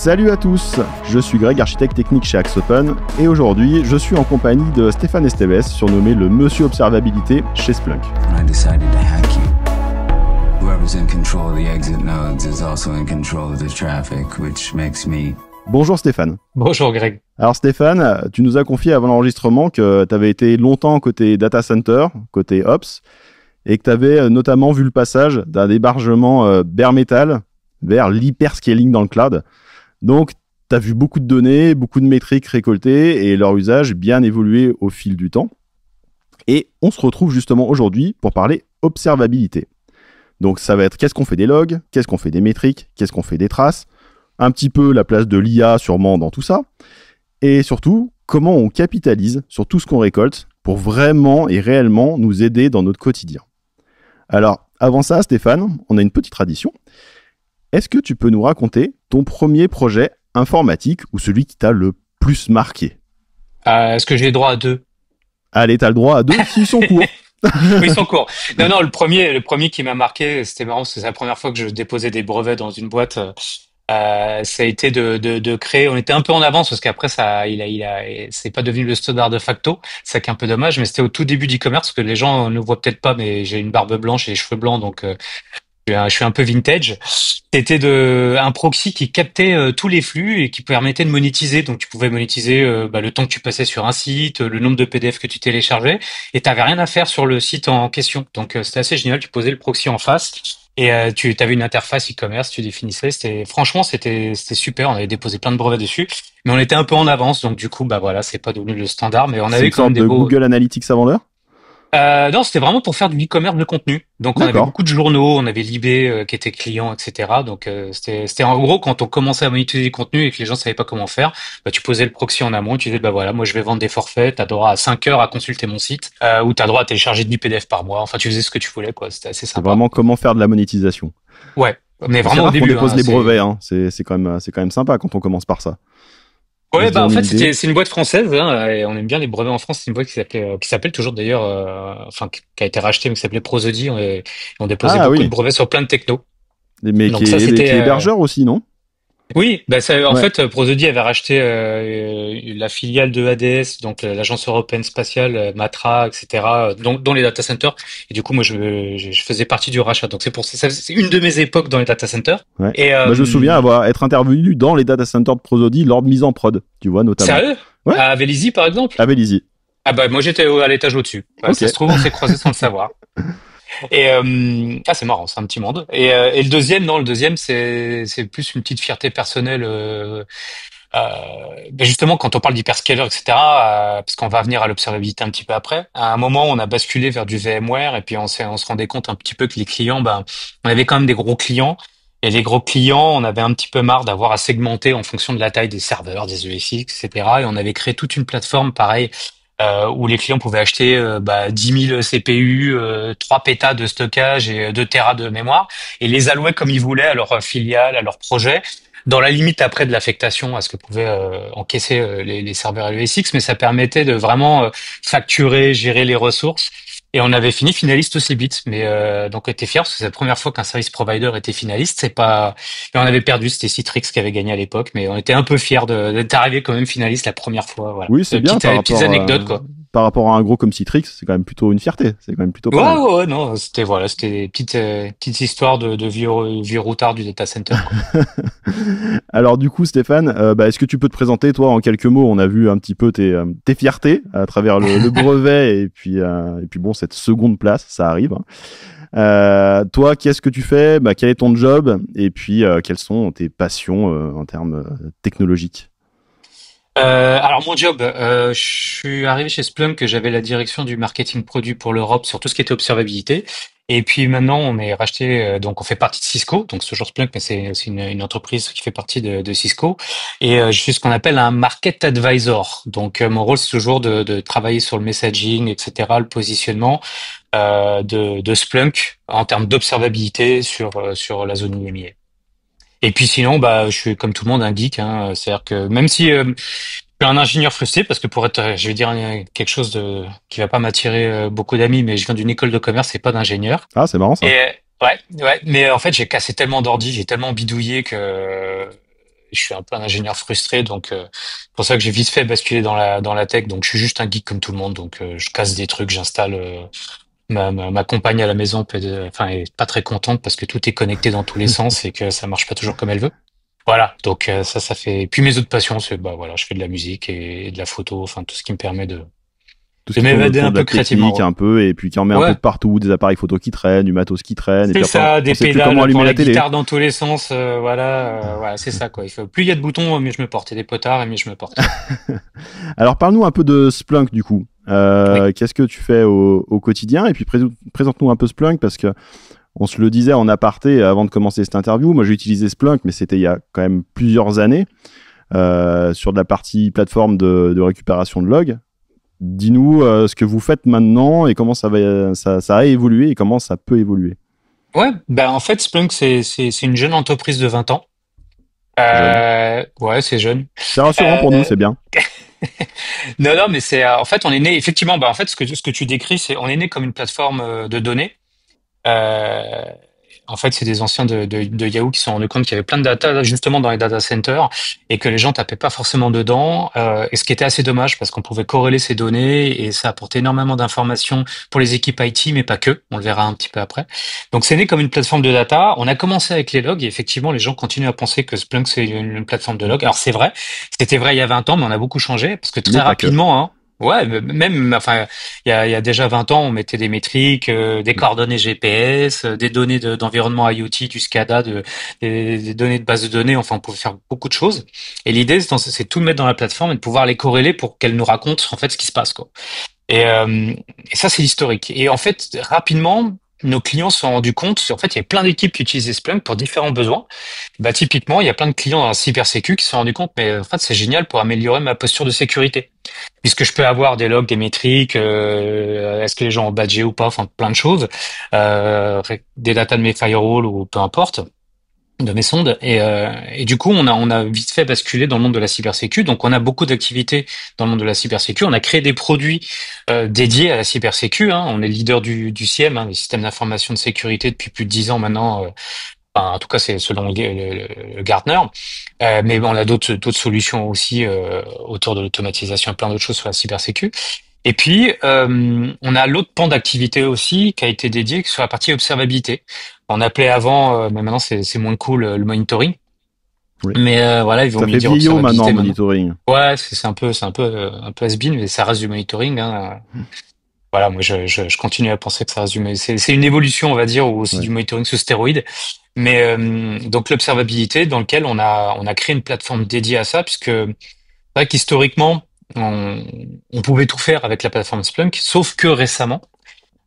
Salut à tous, je suis Greg, architecte technique chez Axe Open, et aujourd'hui je suis en compagnie de Stéphane Estevez, surnommé le Monsieur Observabilité chez Splunk. I decided to hack you. Whoever's in control of the exit nodes is also in control of the traffic, which makes me... Bonjour Stéphane. Bonjour Greg. Alors Stéphane, tu nous as confié avant l'enregistrement que tu avais été longtemps côté data center, côté Ops, et que tu avais notamment vu le passage d'un débarquement bare metal vers l'hyperscaling dans le cloud. Donc, tu as vu beaucoup de données, beaucoup de métriques récoltées et leur usage bien évolué au fil du temps. Et on se retrouve justement aujourd'hui pour parler observabilité. Donc, ça va être qu'est-ce qu'on fait des logs, qu'est-ce qu'on fait des métriques, qu'est-ce qu'on fait des traces, un petit peu la place de l'IA sûrement dans tout ça, et surtout, comment on capitalise sur tout ce qu'on récolte pour vraiment et réellement nous aider dans notre quotidien. Alors, avant ça, Stéphane, on a une petite tradition. Est-ce que tu peux nous raconter ton premier projet informatique ou celui qui t'a le plus marqué ? Est-ce que j'ai droit à deux ? Allez, t'as le droit à deux s'ils sont courts. Oui, ils sont courts. Non, le premier qui m'a marqué, c'était marrant, c'est la première fois que je déposais des brevets dans une boîte. Ça a été de créer. On était un peu en avance parce qu'après c'est pas devenu le standard de facto. C'est un peu dommage, mais c'était au tout début d'e-commerce que les gens ne voient peut-être pas, mais j'ai une barbe blanche et les cheveux blancs, donc. Je suis un peu vintage. C'était un proxy qui captait tous les flux et qui permettait de monétiser. Donc tu pouvais monétiser le temps que tu passais sur un site, le nombre de PDF que tu téléchargeais, et t'avais rien à faire sur le site en question. Donc c'était assez génial. Tu posais le proxy en face et tu avais une interface e-commerce. Tu définissais. C'était super. On avait déposé plein de brevets dessus, mais on était un peu en avance. Donc du coup voilà, c'est pas devenu le standard, mais on avait quand même des beaux. Google Analytics avant l'heure. Non, c'était vraiment pour faire du e-commerce de contenu. Donc, on avait beaucoup de journaux, on avait Libé qui était client, etc. Donc, c'était en gros quand on commençait à monétiser les contenus et que les gens savaient pas comment faire, tu posais le proxy en amont, tu disais voilà, moi je vais vendre des forfaits, t'as droit à 5 heures à consulter mon site, ou t'as droit à télécharger 10 PDF par mois. Enfin, tu faisais ce que tu voulais, quoi. C'était assez sympa. C'est vraiment comment faire de la monétisation. Ouais, mais vraiment au début. On dépose les brevets, hein. C'est quand même sympa quand on commence par ça. Ouais, en fait, c'est une boîte française, hein, et on aime bien les brevets en France. C'est une boîte qui s'appelle toujours d'ailleurs, qui a été rachetée, mais qui s'appelait Prosody, et on déposait beaucoup de brevets sur plein de technos. Mais donc, qui est hébergeur aussi, non? Oui, en fait, Prosody avait racheté la filiale de ADS, donc l'agence européenne spatiale, Matra, etc., dont les data centers. Et du coup, moi, je faisais partie du rachat. Donc c'est pour ça, c'est une de mes époques dans les data centers. Ouais. Et je me souviens être intervenu dans les data centers de Prosody lors de mise en prod, tu vois, notamment. Sérieux? Ouais. À Vélizy, par exemple? À Vélizy. Moi j'étais à l'étage au-dessus. Okay. Ça se trouve, on s'est croisés sans le savoir. Et c'est marrant, c'est un petit monde. Et le deuxième, c'est plus une petite fierté personnelle. Justement, quand on parle d'hyperscaler, etc., parce qu'on va venir à l'observabilité un petit peu après. À un moment, on a basculé vers du VMware et puis on se rendait compte un petit peu que les clients, on avait quand même des gros clients. Et les gros clients, on avait un petit peu marre d'avoir à segmenter en fonction de la taille des serveurs, des ESX, etc. Et on avait créé toute une plateforme pareil. Où les clients pouvaient acheter 10 000 CPU, 3 pétas de stockage et 2 téras de mémoire, et les allouer comme ils voulaient à leur filiale, à leur projet, dans la limite après de l'affectation à ce que pouvaient encaisser les serveurs LESX, mais ça permettait de vraiment facturer, gérer les ressources. Et on avait fini finaliste au CBIT, mais donc on était fiers parce que c'est la première fois qu'un service provider était finaliste. Et on avait perdu, c'était Citrix qui avait gagné à l'époque, mais on était un peu fiers d'être arrivé quand même finaliste la première fois. Voilà. Oui, c'est bien. Petites anecdotes, quoi. Par rapport à un gros comme Citrix, c'est quand même plutôt une fierté. C'est quand même plutôt pas mal. Ouais, non, c'était des petites histoires de vieux routards du data center, quoi. Alors du coup, Stéphane, est-ce que tu peux te présenter, toi, en quelques mots? On a vu un petit peu tes fiertés à travers le brevet et puis bon, cette seconde place, ça arrive. Toi, qu'est-ce que tu fais? Quel est ton job? Et puis, quelles sont tes passions en termes technologiques? Alors mon job, je suis arrivé chez Splunk, que j'avais la direction du marketing produit pour l'Europe sur tout ce qui était observabilité. Et puis maintenant, on est racheté, donc on fait partie de Cisco, donc c'est toujours Splunk, mais c'est aussi une entreprise qui fait partie de Cisco. Et je suis ce qu'on appelle un market advisor. Donc mon rôle, c'est toujours de travailler sur le messaging, etc., le positionnement de Splunk en termes d'observabilité sur la zone IMIA. Et puis sinon, je suis comme tout le monde un geek, hein. C'est-à-dire que même si je suis un ingénieur frustré, parce que pour être, je vais dire quelque chose qui va pas m'attirer beaucoup d'amis, mais je viens d'une école de commerce et pas d'ingénieur. Ah, c'est marrant ça. Et ouais, mais en fait j'ai cassé tellement d'ordi, j'ai tellement bidouillé que je suis un peu un ingénieur frustré, donc c'est pour ça que j'ai vite fait basculer dans la tech. Donc je suis juste un geek comme tout le monde, donc je casse des trucs, j'installe. Ma compagne à la maison enfin, est pas très contente parce que tout est connecté dans tous les sens et que ça marche pas toujours comme elle veut. Voilà, donc ça fait. Et puis mes autres passions, c'est bah voilà, je fais de la musique et de la photo, enfin tout ce qui me permet de Tout ce de qui tourne m'évader autour un de la peu créativement. technique Ouais. un peu, et puis qui en met un peu Ouais. de partout, des appareils photo qui traînent, du matos qui traîne, et C'est puis après ça, on des sait plus comment pédales pour allumer la la télé. guitare dans tous les sens, voilà, c'est ça quoi. Plus il y a de boutons, mieux je me porte. Et des potards, et mieux je me porte. Alors parle-nous un peu de Splunk du coup. Oui. Qu'est-ce que tu fais au quotidien? Et puis présente-nous un peu Splunk, parce que on se le disait en aparté avant de commencer cette interview. Moi j'ai utilisé Splunk, mais c'était il y a quand même plusieurs années, sur de la partie plateforme de récupération de logs. Dis-nous ce que vous faites maintenant et comment ça a évolué et comment ça peut évoluer. Ouais, ben en fait Splunk c'est une jeune entreprise de 20 ans. Jeune. Ouais, c'est jeune. C'est rassurant pour nous, Euh, c'est bien. non, non, mais c'est en fait on est né effectivement. Bah en fait ce que tu décris, c'est on est né comme une plateforme de données. Euh, En fait, c'est des anciens de Yahoo qui se sont rendus compte qu'il y avait plein de data justement dans les data centers et que les gens tapaient pas forcément dedans. Et ce qui était assez dommage parce qu'on pouvait corréler ces données et ça apportait énormément d'informations pour les équipes IT, mais pas que. On le verra un petit peu après. Donc, c'est né comme une plateforme de data. On a commencé avec les logs et effectivement, les gens continuent à penser que Splunk c'est une plateforme de logs. Alors, c'est vrai. C'était vrai il y a 20 ans, mais on a beaucoup changé parce que Mais très pas que. rapidement, hein, ouais, même, enfin, il y a déjà 20 ans, on mettait des métriques, des coordonnées GPS, des données d'environnement IoT, du SCADA, des données de base de données. Enfin, on pouvait faire beaucoup de choses. Et l'idée, c'est de tout mettre dans la plateforme et de pouvoir les corréler pour qu'elle nous raconte en fait ce qui se passe, quoi. Et ça, c'est l'historique. Et en fait, rapidement, nos clients se sont rendus compte, en fait, il y avait plein d'équipes qui utilisaient Splunk pour différents besoins. Bah, typiquement, il y a plein de clients dans la cybersécu qui se sont rendus compte, mais en fait, c'est génial pour améliorer ma posture de sécurité. Puisque je peux avoir des logs, des métriques, est-ce que les gens ont badgé ou pas, enfin, plein de choses, des datas de mes firewalls ou peu importe de mes sondes et du coup on a vite fait basculer dans le monde de la cybersécu. Donc on a beaucoup d'activités dans le monde de la cybersécu. On a créé des produits dédiés à la cybersécu, hein. On est leader du CIEM, hein, des systèmes d'information de sécurité depuis plus de 10 ans maintenant. Enfin, en tout cas c'est selon le Gartner. Mais bon, on a d'autres solutions aussi autour de l'automatisation et plein d'autres choses sur la cybersécu. Et puis, on a l'autre pan d'activité aussi qui a été dédié sur la partie observabilité. On appelait avant, mais maintenant c'est moins cool, le monitoring. Oui. Mais voilà, il vaut Ça mieux fait dire vieillot maintenant, observabilité maintenant. monitoring. Ouais, c'est un peu has-been, mais ça reste du monitoring, hein. Voilà, moi je continue à penser que ça reste c'est une évolution, on va dire, ou c'est Ouais. du monitoring sous stéroïdes. Mais donc l'observabilité, dans lequel on a créé une plateforme dédiée à ça, puisque c'est vrai qu'historiquement on pouvait tout faire avec la plateforme Splunk, sauf que récemment.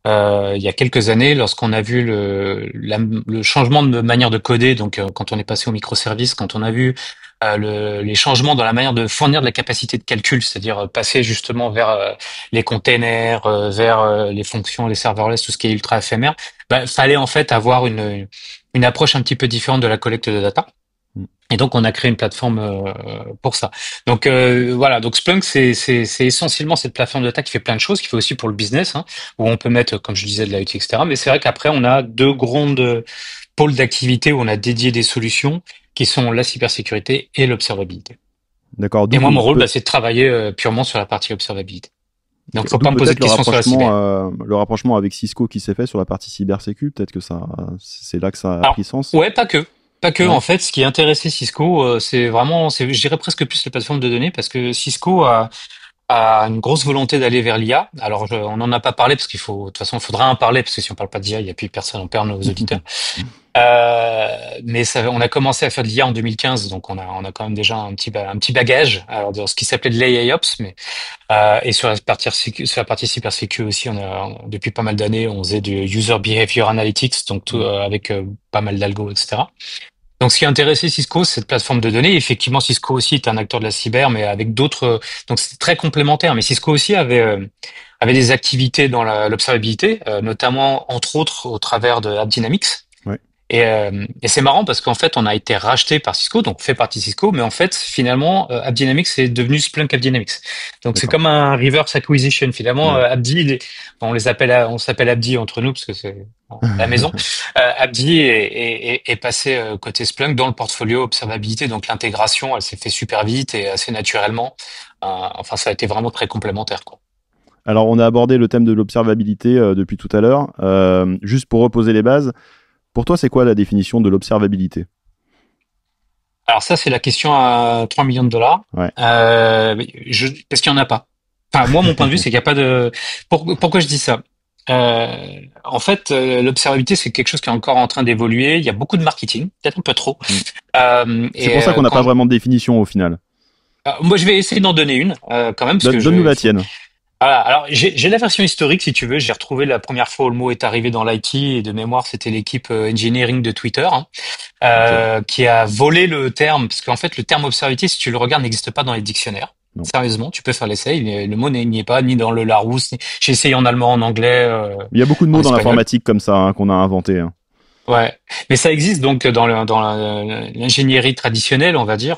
Il y a quelques années, lorsqu'on a vu le changement de manière de coder, donc quand on est passé au microservice, quand on a vu les changements dans la manière de fournir de la capacité de calcul, c'est-à-dire passer justement vers les containers, vers les fonctions, les serverless, tout ce qui est ultra éphémère, bah, fallait en fait avoir une approche un petit peu différente de la collecte de data. Et donc, on a créé une plateforme pour ça. Donc voilà, donc Splunk, c'est essentiellement cette plateforme de data qui fait plein de choses, qui fait aussi pour le business, hein, où on peut mettre, comme je disais, de l'IoT, etc. Mais c'est vrai qu'après, on a deux grandes pôles d'activité où on a dédié des solutions qui sont la cybersécurité et l'observabilité. D'accord. Et moi, mon rôle, bah, c'est de travailler purement sur la partie observabilité. Donc, faut D'où pas me poser de peut-être questions sur la cyber. le rapprochement avec Cisco qui s'est fait sur la partie cybersécu. Peut-être que c'est là que ça a Alors, pris sens. ouais, pas que. Pas que, Ouais. en fait, ce qui intéressait Cisco, c'est vraiment, je dirais presque plus les plateformes de données, parce que Cisco a une grosse volonté d'aller vers l'IA. Alors, on n'en a pas parlé parce de toute façon, il faudra en parler parce que si on parle pas d'IA, il n'y a plus personne, on perd nos auditeurs. Mais on a commencé à faire de l'IA en 2015, donc on a quand même déjà un petit bagage. Alors, dans ce qui s'appelait de l'AIOps, mais et sur la partie cybersécu aussi, depuis pas mal d'années, on faisait du user behavior analytics, donc tout, avec pas mal d'algo, etc. Donc, ce qui a intéressé Cisco, c'est cette plateforme de données. Effectivement, Cisco aussi est un acteur de la cyber, mais avec d'autres. Donc, c'est très complémentaire. Mais Cisco aussi avait des activités dans l'observabilité, notamment entre autres au travers de AppDynamics. Ouais. Et c'est marrant parce qu'en fait, on a été racheté par Cisco, donc fait partie Cisco, mais en fait, finalement, AppDynamics est devenu Splunk AppDynamics. Donc c'est D'accord. comme un reverse acquisition. Finalement, Ouais. on les appelle, on s'appelle Abdi entre nous parce que c'est la maison. Abdi est passé côté Splunk dans le portfolio observabilité, donc l'intégration, elle s'est fait super vite et assez naturellement. Enfin, ça a été vraiment très complémentaire, quoi. Alors, on a abordé le thème de l'observabilité depuis tout à l'heure. Juste pour reposer les bases, pour toi, c'est quoi la définition de l'observabilité? Alors ça, c'est la question à 3 millions de dollars. Ouais. Parce qu'il n'y en a pas. Enfin, moi, mon point de vue, c'est qu'il n'y a pas de... Pourquoi je dis ça? En fait, l'observabilité, c'est quelque chose qui est encore en train d'évoluer. Il y a beaucoup de marketing, peut-être un peu trop. Mm. C'est pour ça qu'on n'a pas vraiment de définition au final. Moi, je vais essayer d'en donner une quand même, parce que Donne-nous la tienne. Voilà. Alors, j'ai la version historique, si tu veux. J'ai retrouvé la première fois où le mot est arrivé dans l'IT, et de mémoire, c'était l'équipe engineering de Twitter, hein, Ok. qui a volé le terme, parce qu'en fait, le terme observabilité, si tu le regardes, n'existe pas dans les dictionnaires. Non. Sérieusement, tu peux faire l'essai. Le mot n'y est pas, ni dans le Larousse. J'ai essayé en allemand, en anglais, Il y a beaucoup de en mots dans espagnol. l'informatique comme ça qu'on a inventé. Hein. Ouais, mais ça existe donc dans l'ingénierie traditionnelle, on va dire,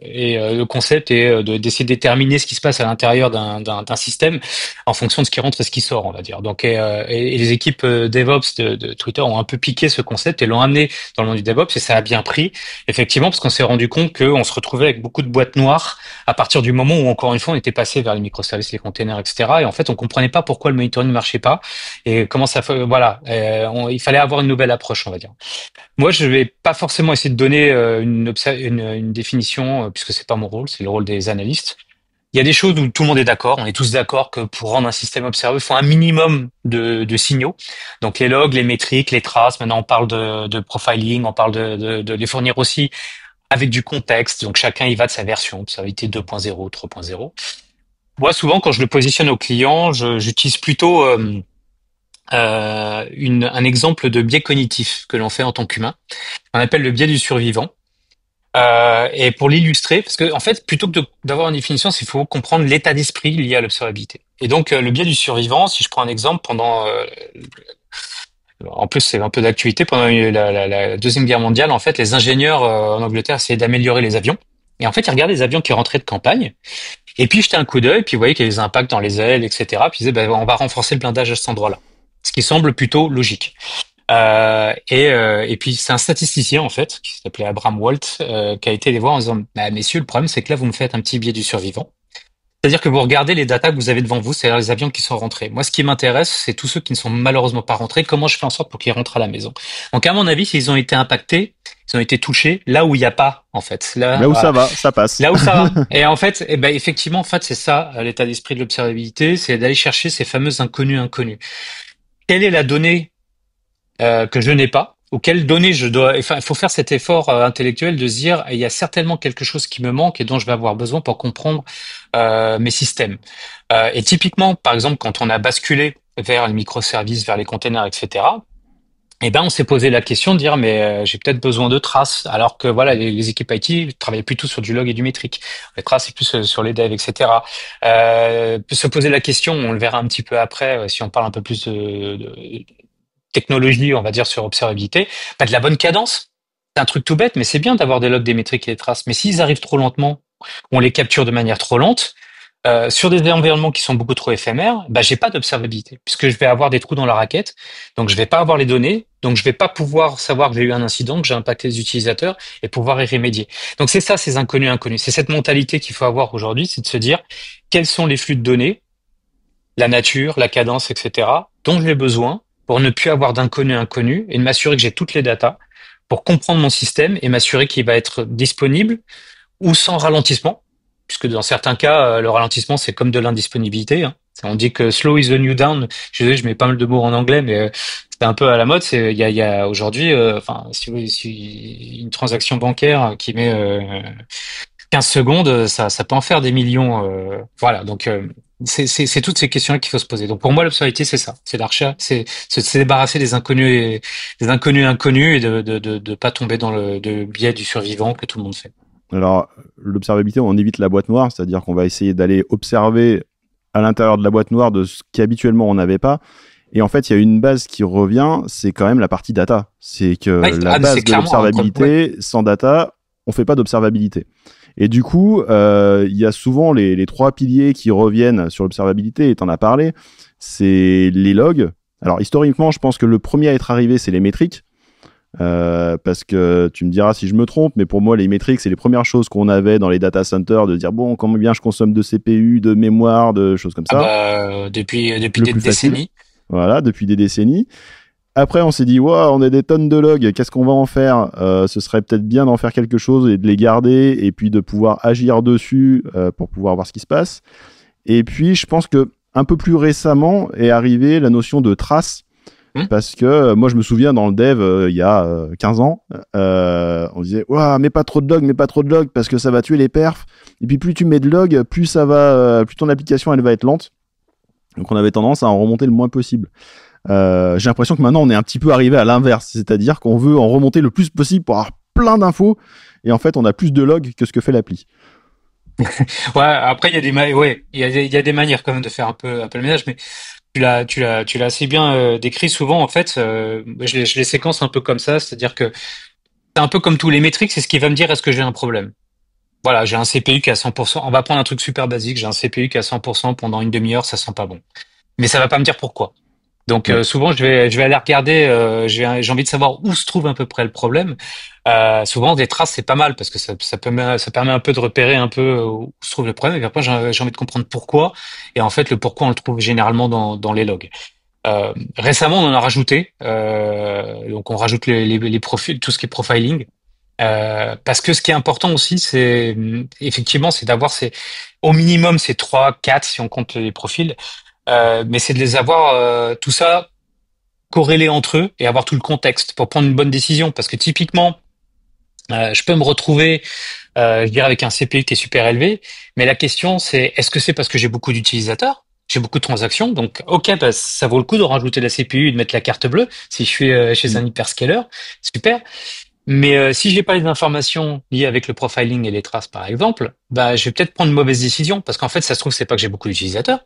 le concept est d'essayer de déterminer ce qui se passe à l'intérieur d'un système en fonction de ce qui rentre et ce qui sort, on va dire. Donc, et les équipes DevOps de Twitter ont un peu piqué ce concept et l'ont amené dans le monde du DevOps, et ça a bien pris, effectivement, parce qu'on s'est rendu compte qu'on se retrouvait avec beaucoup de boîtes noires à partir du moment où, encore une fois, on était passé vers les microservices, les containers, etc. Et en fait, on comprenait pas pourquoi le monitoring ne marchait pas et comment ça fait. Voilà, il fallait avoir une nouvelle approche, on va dire. Moi, je vais pas forcément essayer de donner une définition, puisque c'est pas mon rôle, c'est le rôle des analystes. Il y a des choses où tout le monde est d'accord. On est tous d'accord que pour rendre un système observé, il faut un minimum de signaux. Donc les logs, les métriques, les traces. Maintenant, on parle de profiling, on parle de les fournir aussi avec du contexte. Donc chacun y va de sa version, observabilité 2.0, 3.0. Moi, souvent, quand je le positionne au client, j'utilise plutôt un exemple de biais cognitif que l'on fait en tant qu'humain. On appelle le biais du survivant. Et pour l'illustrer, parce que en fait, plutôt que d'avoir une définition, il faut comprendre l'état d'esprit lié à l'observabilité. Et donc, le biais du survivant, si je prends un exemple, en plus c'est un peu d'actualité, pendant la Deuxième Guerre mondiale, en fait, les ingénieurs en Angleterre essayaient d'améliorer les avions. Et en fait, ils regardaient les avions qui rentraient de campagne, et puis jetaient un coup d'œil, puis ils voyaient qu'il y avait des impacts dans les ailes, etc. Puis ils disaient, ben, on va renforcer le blindage à cet endroit-là. Ce qui semble plutôt logique. Et puis c'est un statisticien en fait qui s'appelait Abraham Walt qui a été les voir en disant bah, messieurs, le problème c'est que là vous me faites un petit biais du survivant, c'est-à-dire que vous regardez les datas que vous avez devant vous, c'est-à-dire les avions qui sont rentrés. Moi ce qui m'intéresse c'est tous ceux qui ne sont malheureusement pas rentrés, comment je fais en sorte pour qu'ils rentrent à la maison. Donc à mon avis s'ils ont été impactés, ils ont été touchés là où il n'y a pas en fait, là Là où voilà. ça va, ça passe. Là où ça va. Et en fait, eh ben, effectivement, en fait, c'est ça, l'état d'esprit de l'observabilité, c'est d'aller chercher ces fameux inconnus. Quelle est la donnée que je n'ai pas, auquel données je dois. Enfin, il faut faire cet effort intellectuel de se dire il y a certainement quelque chose qui me manque et dont je vais avoir besoin pour comprendre mes systèmes. Et typiquement, par exemple, quand on a basculé vers les microservices, vers les containers, etc. Eh ben, on s'est posé la question de dire mais j'ai peut-être besoin de traces, alors que voilà les équipes IT travaillaient plutôt sur du log et du métrique. Les traces c'est plus sur les devs, etc. Se poser la question, on le verra un petit peu après si on parle un peu plus de technologie, on va dire, sur observabilité, pas de la bonne cadence. C'est un truc tout bête, mais c'est bien d'avoir des logs, des métriques et des traces. Mais s'ils arrivent trop lentement, on les capture de manière trop lente, sur des environnements qui sont beaucoup trop éphémères, bah, j'ai pas d'observabilité, puisque je vais avoir des trous dans la raquette, donc je vais pas avoir les données, donc je vais pas pouvoir savoir que j'ai eu un incident, que j'ai impacté les utilisateurs, et pouvoir y remédier. Donc c'est ça, ces inconnus. C'est cette mentalité qu'il faut avoir aujourd'hui, c'est de se dire, quels sont les flux de données, la nature, la cadence, etc., dont j'ai besoin pour ne plus avoir d'inconnu et de m'assurer que j'ai toutes les datas pour comprendre mon système et m'assurer qu'il va être disponible ou sans ralentissement, puisque dans certains cas, le ralentissement, c'est comme de l'indisponibilité. Hein. On dit que slow is the new down. Je mets pas mal de mots en anglais, mais c'est un peu à la mode. Il y a aujourd'hui, enfin, si une transaction bancaire qui met 15 secondes, ça peut en faire des millions. Voilà, donc c'est toutes ces questions-là qu'il faut se poser. Donc pour moi, l'observabilité, c'est ça, c'est la recherche, c'est se débarrasser des inconnus et de pas tomber dans le biais du survivant que tout le monde fait. Alors, l'observabilité, on évite la boîte noire, c'est-à-dire qu'on va essayer d'aller observer à l'intérieur de la boîte noire de ce qu'habituellement on n'avait pas. Et en fait, il y a une base qui revient, c'est quand même la partie data. C'est que Ouais, la c'est base de clairement un problème. Ouais. l'observabilité, sans data, on fait pas d'observabilité. Et du coup, il y a souvent les trois piliers qui reviennent sur l'observabilité, et tu en as parlé, c'est les logs. Alors, historiquement, je pense que le premier à être arrivé, c'est les métriques. Parce que tu me diras si je me trompe, mais pour moi, les métriques, c'est les premières choses qu'on avait dans les data centers, de dire, bon, combien je consomme de CPU, de mémoire, de choses comme Ah ça. bah, depuis Le des plus facile. décennies. Voilà, depuis des décennies. Après, on s'est dit, wow, on a des tonnes de logs, qu'est-ce qu'on va en faire? Ce serait peut-être bien d'en faire quelque chose et de les garder et puis de pouvoir agir dessus pour pouvoir voir ce qui se passe. Et puis, je pense que un peu plus récemment est arrivée la notion de trace. Hmm. Parce que moi, je me souviens dans le dev, il y a 15 ans, on disait, ouah, mets pas trop de logs, mets pas trop de logs parce que ça va tuer les perfs. Et puis, plus tu mets de logs, plus ça va, plus ton application, elle va être lente. Donc, on avait tendance à en remonter le moins possible. J'ai l'impression que maintenant on est un petit peu arrivé à l'inverse, c'est-à-dire qu'on veut en remonter le plus possible pour avoir plein d'infos et en fait on a plus de logs que ce que fait l'appli. Ouais, après il y a ouais, il y a des manières quand même de faire un peu le ménage, mais tu l'as assez bien décrit souvent en fait. Je les séquence un peu comme ça, c'est-à-dire que c'est un peu comme tous les métriques, c'est ce qui va me dire est-ce que j'ai un problème. Voilà, j'ai un CPU qui est à 100%. On va prendre un truc super basique. J'ai un CPU qui est à 100% pendant une demi-heure, ça sent pas bon. Mais ça va pas me dire pourquoi. Donc Ouais. souvent je vais aller regarder, j'ai envie de savoir où se trouve à peu près le problème. Souvent des traces c'est pas mal parce que ça permet un peu de repérer un peu où se trouve le problème. Et puis après j'ai envie de comprendre pourquoi. Et en fait le pourquoi on le trouve généralement dans les logs. Récemment on en a rajouté. Donc on rajoute les profils, tout ce qui est profiling. Parce que ce qui est important aussi, c'est effectivement, c'est d'avoir au minimum ces trois, quatre si on compte les profils, mais c'est de les avoir tout ça corrélé entre eux et avoir tout le contexte pour prendre une bonne décision. Parce que typiquement, je peux me retrouver, je dirais avec un CPU qui est super élevé, mais la question c'est est-ce que c'est parce que j'ai beaucoup d'utilisateurs? J'ai beaucoup de transactions, donc ok, bah, ça vaut le coup de rajouter la CPU et de mettre la carte bleue si je suis chez Mm. un hyperscaler, super. Mais si j'ai pas les informations liées avec le profiling et les traces, par exemple, bah je vais peut-être prendre une mauvaise décision parce qu'en fait, ça se trouve c'est pas que j'ai beaucoup d'utilisateurs,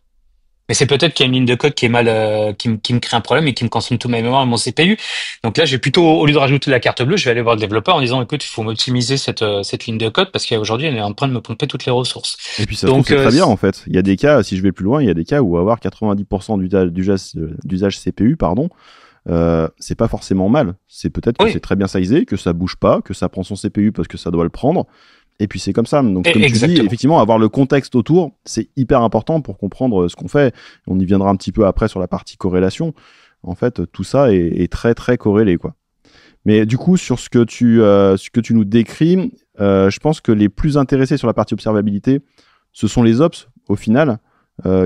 mais c'est peut-être qu'il y a une ligne de code qui est mal, qui me crée un problème et qui me consomme tout ma mémoire et mon CPU. Donc là, je vais plutôt, au lieu de rajouter la carte bleue, je vais aller voir le développeur en disant, écoute, il faut m'optimiser cette ligne de code parce qu'aujourd'hui, elle est en train de me pomper toutes les ressources. Et puis ça se trouve Donc c'est très bien en fait. Il y a des cas, si je vais plus loin, il y a des cas où avoir 90% d'usage CPU, pardon, c'est pas forcément mal. C'est peut-être que oui, c'est très bien sizé, que ça bouge pas, que ça prend son CPU parce que ça doit le prendre. Et puis c'est comme ça. Donc comme tu dis, exactement. effectivement, avoir le contexte autour, c'est hyper important pour comprendre ce qu'on fait. On y viendra un petit peu après sur la partie corrélation. En fait, tout ça est très très corrélé, quoi. Mais du coup, sur ce que tu nous décris, je pense que les plus intéressés sur la partie observabilité, ce sont les ops, au final,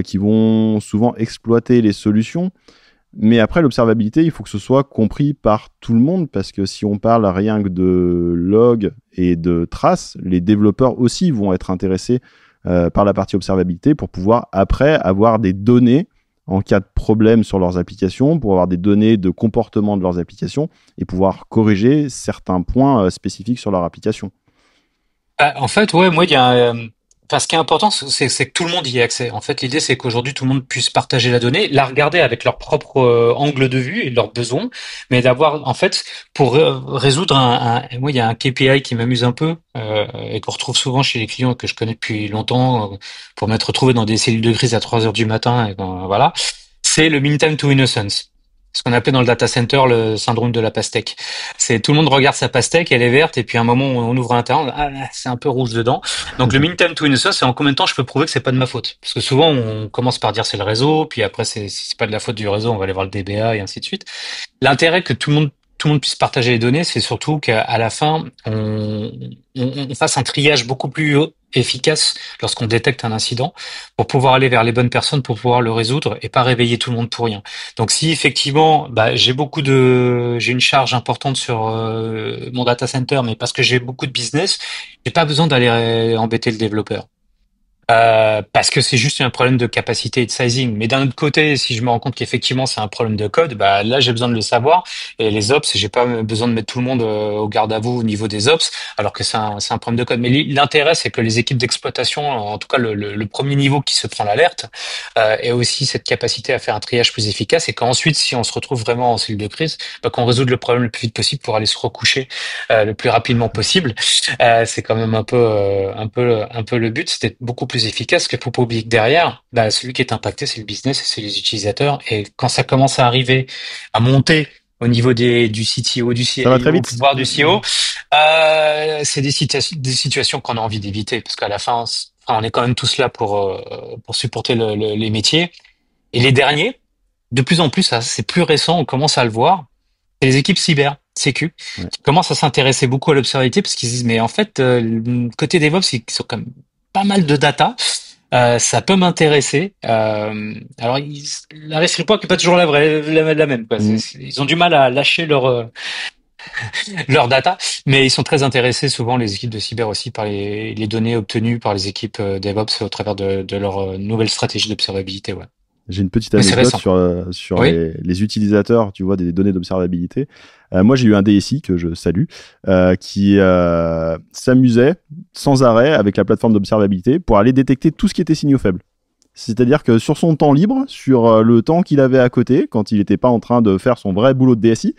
qui vont souvent exploiter les solutions. Mais après, l'observabilité, il faut que ce soit compris par tout le monde, parce que si on parle rien que de log et de traces, les développeurs aussi vont être intéressés par la partie observabilité pour pouvoir après avoir des données en cas de problème sur leurs applications, pour avoir des données de comportement de leurs applications et pouvoir corriger certains points spécifiques sur leur application. En fait, ouais, moi, il y a enfin, ce qui est important, c'est que tout le monde y ait accès. En fait, l'idée, c'est qu'aujourd'hui, tout le monde puisse partager la donnée, la regarder avec leur propre angle de vue et leurs besoins, mais d'avoir, en fait, pour résoudre moi, il y a un KPI qui m'amuse un peu et qu'on retrouve souvent chez les clients que je connais depuis longtemps, pour m'être retrouvé dans des cellules de crise à 3 heures du matin, et ben, voilà. C'est le mean time to innocence. Ce qu'on appelle dans le data center le syndrome de la pastèque. C'est tout le monde regarde sa pastèque, elle est verte, et puis à un moment on ouvre l'intérieur, ah, c'est un peu rouge dedans. Donc le mean time to innocence, c'est en combien de temps je peux prouver que c'est pas de ma faute. Parce que souvent on commence par dire c'est le réseau, puis après si c'est pas de la faute du réseau, on va aller voir le DBA et ainsi de suite. L'intérêt que tout le monde puisse partager les données, c'est surtout qu'à la fin, on fasse un triage beaucoup plus efficace lorsqu'on détecte un incident pour pouvoir aller vers les bonnes personnes pour pouvoir le résoudre et pas réveiller tout le monde pour rien. Donc si effectivement, bah, j'ai une charge importante sur mon data center, mais parce que j'ai beaucoup de business, j'ai pas besoin d'aller embêter le développeur. parce que c'est juste un problème de capacité et de sizing. Mais d'un autre côté, si je me rends compte qu'effectivement c'est un problème de code, bah là j'ai besoin de le savoir. Et les ops, j'ai pas besoin de mettre tout le monde au garde à vous au niveau des ops, alors que c'est un problème de code. Mais l'intérêt, c'est que les équipes d'exploitation, en tout cas le premier niveau qui se prend l'alerte, ait aussi cette capacité à faire un triage plus efficace, et qu'ensuite, si on se retrouve vraiment en cellule de crise, bah, qu'on résout le problème le plus vite possible pour aller se recoucher le plus rapidement possible. C'est quand même un peu le but. C'était beaucoup plus efficace, que faut pas oublier que derrière, bah, celui qui est impacté, c'est le business et c'est les utilisateurs. Et quand ça commence à arriver, à monter au niveau du CTO, du Ça va très CIO, vite. voire du CEO, c'est des situations qu'on a envie d'éviter, parce qu'à la fin, on est quand même tous là pour supporter les métiers. Et les derniers, de plus en plus, ça, c'est plus récent, on commence à le voir, c'est les équipes cyber, sécu, Ouais. qui commencent à s'intéresser beaucoup à l'observabilité, parce qu'ils se disent, mais en fait, côté DevOps, ils ont quand même pas mal de data, ça peut m'intéresser. Alors, la réussite n'est pas toujours la même, quoi. Mm. Ils ont du mal à lâcher leur data, mais ils sont très intéressés, souvent, les équipes de cyber aussi, par les données obtenues par les équipes DevOps au travers de leur nouvelle stratégie d'observabilité, ouais. J'ai une petite Mais c'est anecdote récent. sur Oui. les utilisateurs, tu vois, des données d'observabilité. Moi, j'ai eu un DSI que je salue, qui s'amusait sans arrêt avec la plateforme d'observabilité pour aller détecter tout ce qui était signaux faibles. C'est-à-dire que sur son temps libre, sur le temps qu'il avait à côté, quand il n'était pas en train de faire son vrai boulot de DSI,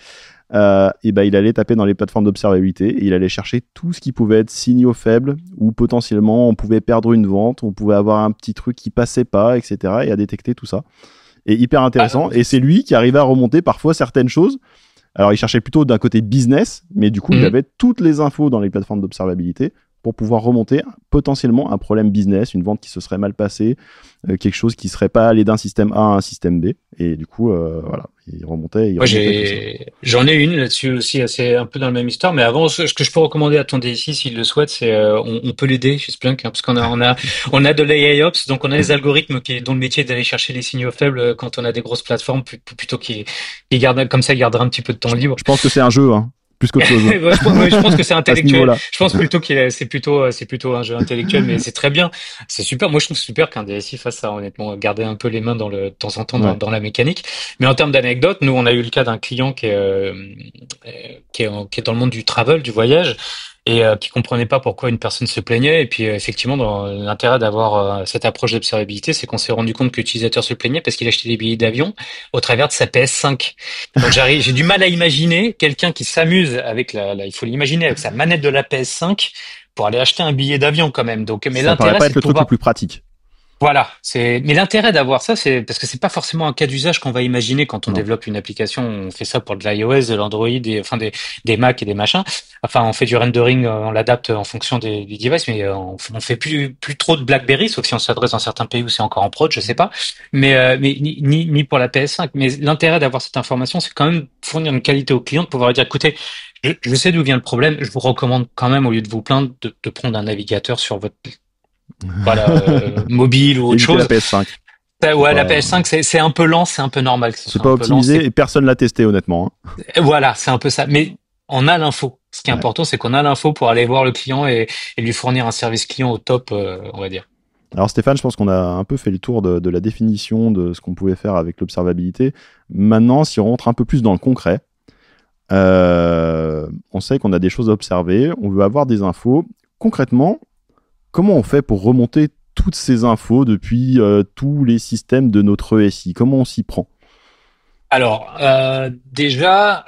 et ben il allait taper dans les plateformes d'observabilité et il allait chercher tout ce qui pouvait être signaux faibles ou potentiellement on pouvait perdre une vente, on pouvait avoir un petit truc qui passait pas, etc. et à détecter tout ça. Et hyper Ah, intéressant. Et c'est lui qui arrivait à remonter parfois certaines choses. Alors il cherchait plutôt d'un côté business, mais du coup il mhm. avait toutes les infos dans les plateformes d'observabilité pour pouvoir remonter potentiellement un problème business, une vente qui se serait mal passée, quelque chose qui serait pas allé d'un système A à un système B. Et du coup, voilà, il remontait Moi, tout ça. j'en ai une là-dessus aussi, c'est un peu dans la même histoire. Mais avant, ce que je peux recommander à ton DSI, s'il le souhaite, c'est on peut l'aider chez Splunk, hein, parce qu'on a de l'AIOps, donc on a des algorithmes dont le métier est d'aller chercher les signaux faibles quand on a des grosses plateformes, plutôt qu'ils gardent comme ça, ils garderaient un petit peu de temps libre. Je pense que c'est un jeu, hein, plus qu'autre chose, Je pense que c'est à ce intellectuel. niveau-là. Je pense plutôt c'est plutôt un jeu intellectuel, mais c'est très bien. C'est super. Moi, je trouve super qu'un DSI fasse ça, honnêtement, garder un peu les mains de temps en temps Ouais. dans la mécanique. Mais en termes d'anecdotes, nous, on a eu le cas d'un client qui est dans le monde du travel, du voyage, et qui comprenait pas pourquoi une personne se plaignait. Et puis, effectivement, dans l'intérêt d'avoir cette approche d'observabilité, c'est qu'on s'est rendu compte que l'utilisateur se plaignait parce qu'il achetait des billets d'avion au travers de sa PS5. Donc j'ai du mal à imaginer quelqu'un qui s'amuse avec il faut l'imaginer avec sa manette de la PS5 pour aller acheter un billet d'avion quand même. Donc, mais Ça paraît l'intérêt, pas c'est être de le truc le pouvoir. plus pratique. Voilà, mais l'intérêt d'avoir ça, c'est parce que c'est pas forcément un cas d'usage qu'on va imaginer quand on Non. développe une application. On fait ça pour de l'iOS, de l'Android, enfin des Mac et des machins. Enfin, on fait du rendering, on l'adapte en fonction des devices, mais on fait plus trop de BlackBerry, sauf si on s'adresse dans certains pays où c'est encore en prod, je sais pas. Mais ni pour la PS5. Mais l'intérêt d'avoir cette information, c'est quand même fournir une qualité au client, de pouvoir lui dire, écoutez, je sais d'où vient le problème. Je vous recommande quand même, au lieu de vous plaindre, de prendre un navigateur sur votre voilà, mobile ou autre Éviter la chose. PS5. C'est Ouais, la pas, PS5, c'est un peu lent, c'est un peu normal que ce c'est soit pas un peu lent. optimisé et personne l'a testé, honnêtement, hein. Voilà, c'est un peu ça. Mais on a l'info. Ce qui est Ouais. important, c'est qu'on a l'info pour aller voir le client et lui fournir un service client au top, on va dire. Alors Stéphane, je pense qu'on a un peu fait le tour de la définition de ce qu'on pouvait faire avec l'observabilité. Maintenant, si on rentre un peu plus dans le concret, on sait qu'on a des choses à observer, on veut avoir des infos. Concrètement, comment on fait pour remonter toutes ces infos depuis tous les systèmes de notre ESI? Comment on s'y prend? Alors, déjà,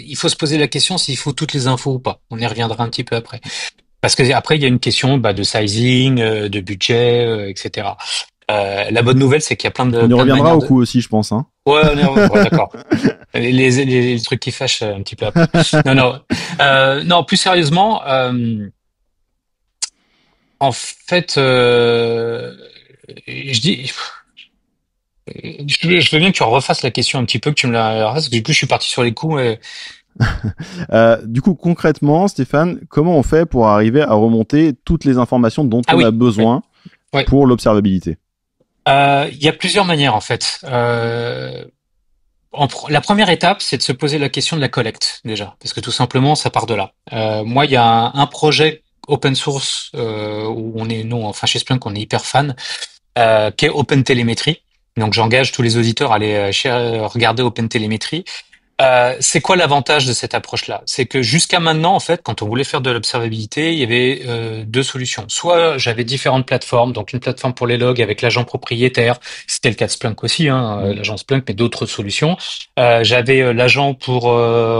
il faut se poser la question s'il faut toutes les infos ou pas. On y reviendra un petit peu après. Parce que après, il y a une question de sizing, de budget, etc. La bonne nouvelle, c'est qu'il y a plein On de y plein de reviendra manières au de. coup aussi, je pense, hein. Ouais, ouais, d'accord. Les trucs qui fâchent un petit peu après. Non, non. Non, plus sérieusement, en fait, je dis, je veux bien que tu refasses la question un petit peu, que tu me la refasses, parce que du coup, je suis parti sur les coups. Du coup, concrètement, Stéphane, comment on fait pour arriver à remonter toutes les informations dont Ah on a oui, oui, besoin oui. pour l'observabilité? Il y a plusieurs manières, en fait. La première étape, c'est de se poser la question de la collecte, déjà, parce que tout simplement, ça part de là. Moi, il y a un projet open source où on est, nous, enfin chez Splunk, on est hyper fan, qui est OpenTelemetry. Donc j'engage tous les auditeurs à aller regarder OpenTelemetry. C'est quoi l'avantage de cette approche-là? C'est que jusqu'à maintenant, en fait, quand on voulait faire de l'observabilité, il y avait deux solutions. Soit j'avais différentes plateformes, donc une plateforme pour les logs avec l'agent propriétaire, c'était le cas de Splunk aussi, l'agent Splunk, mais d'autres solutions. J'avais l'agent pour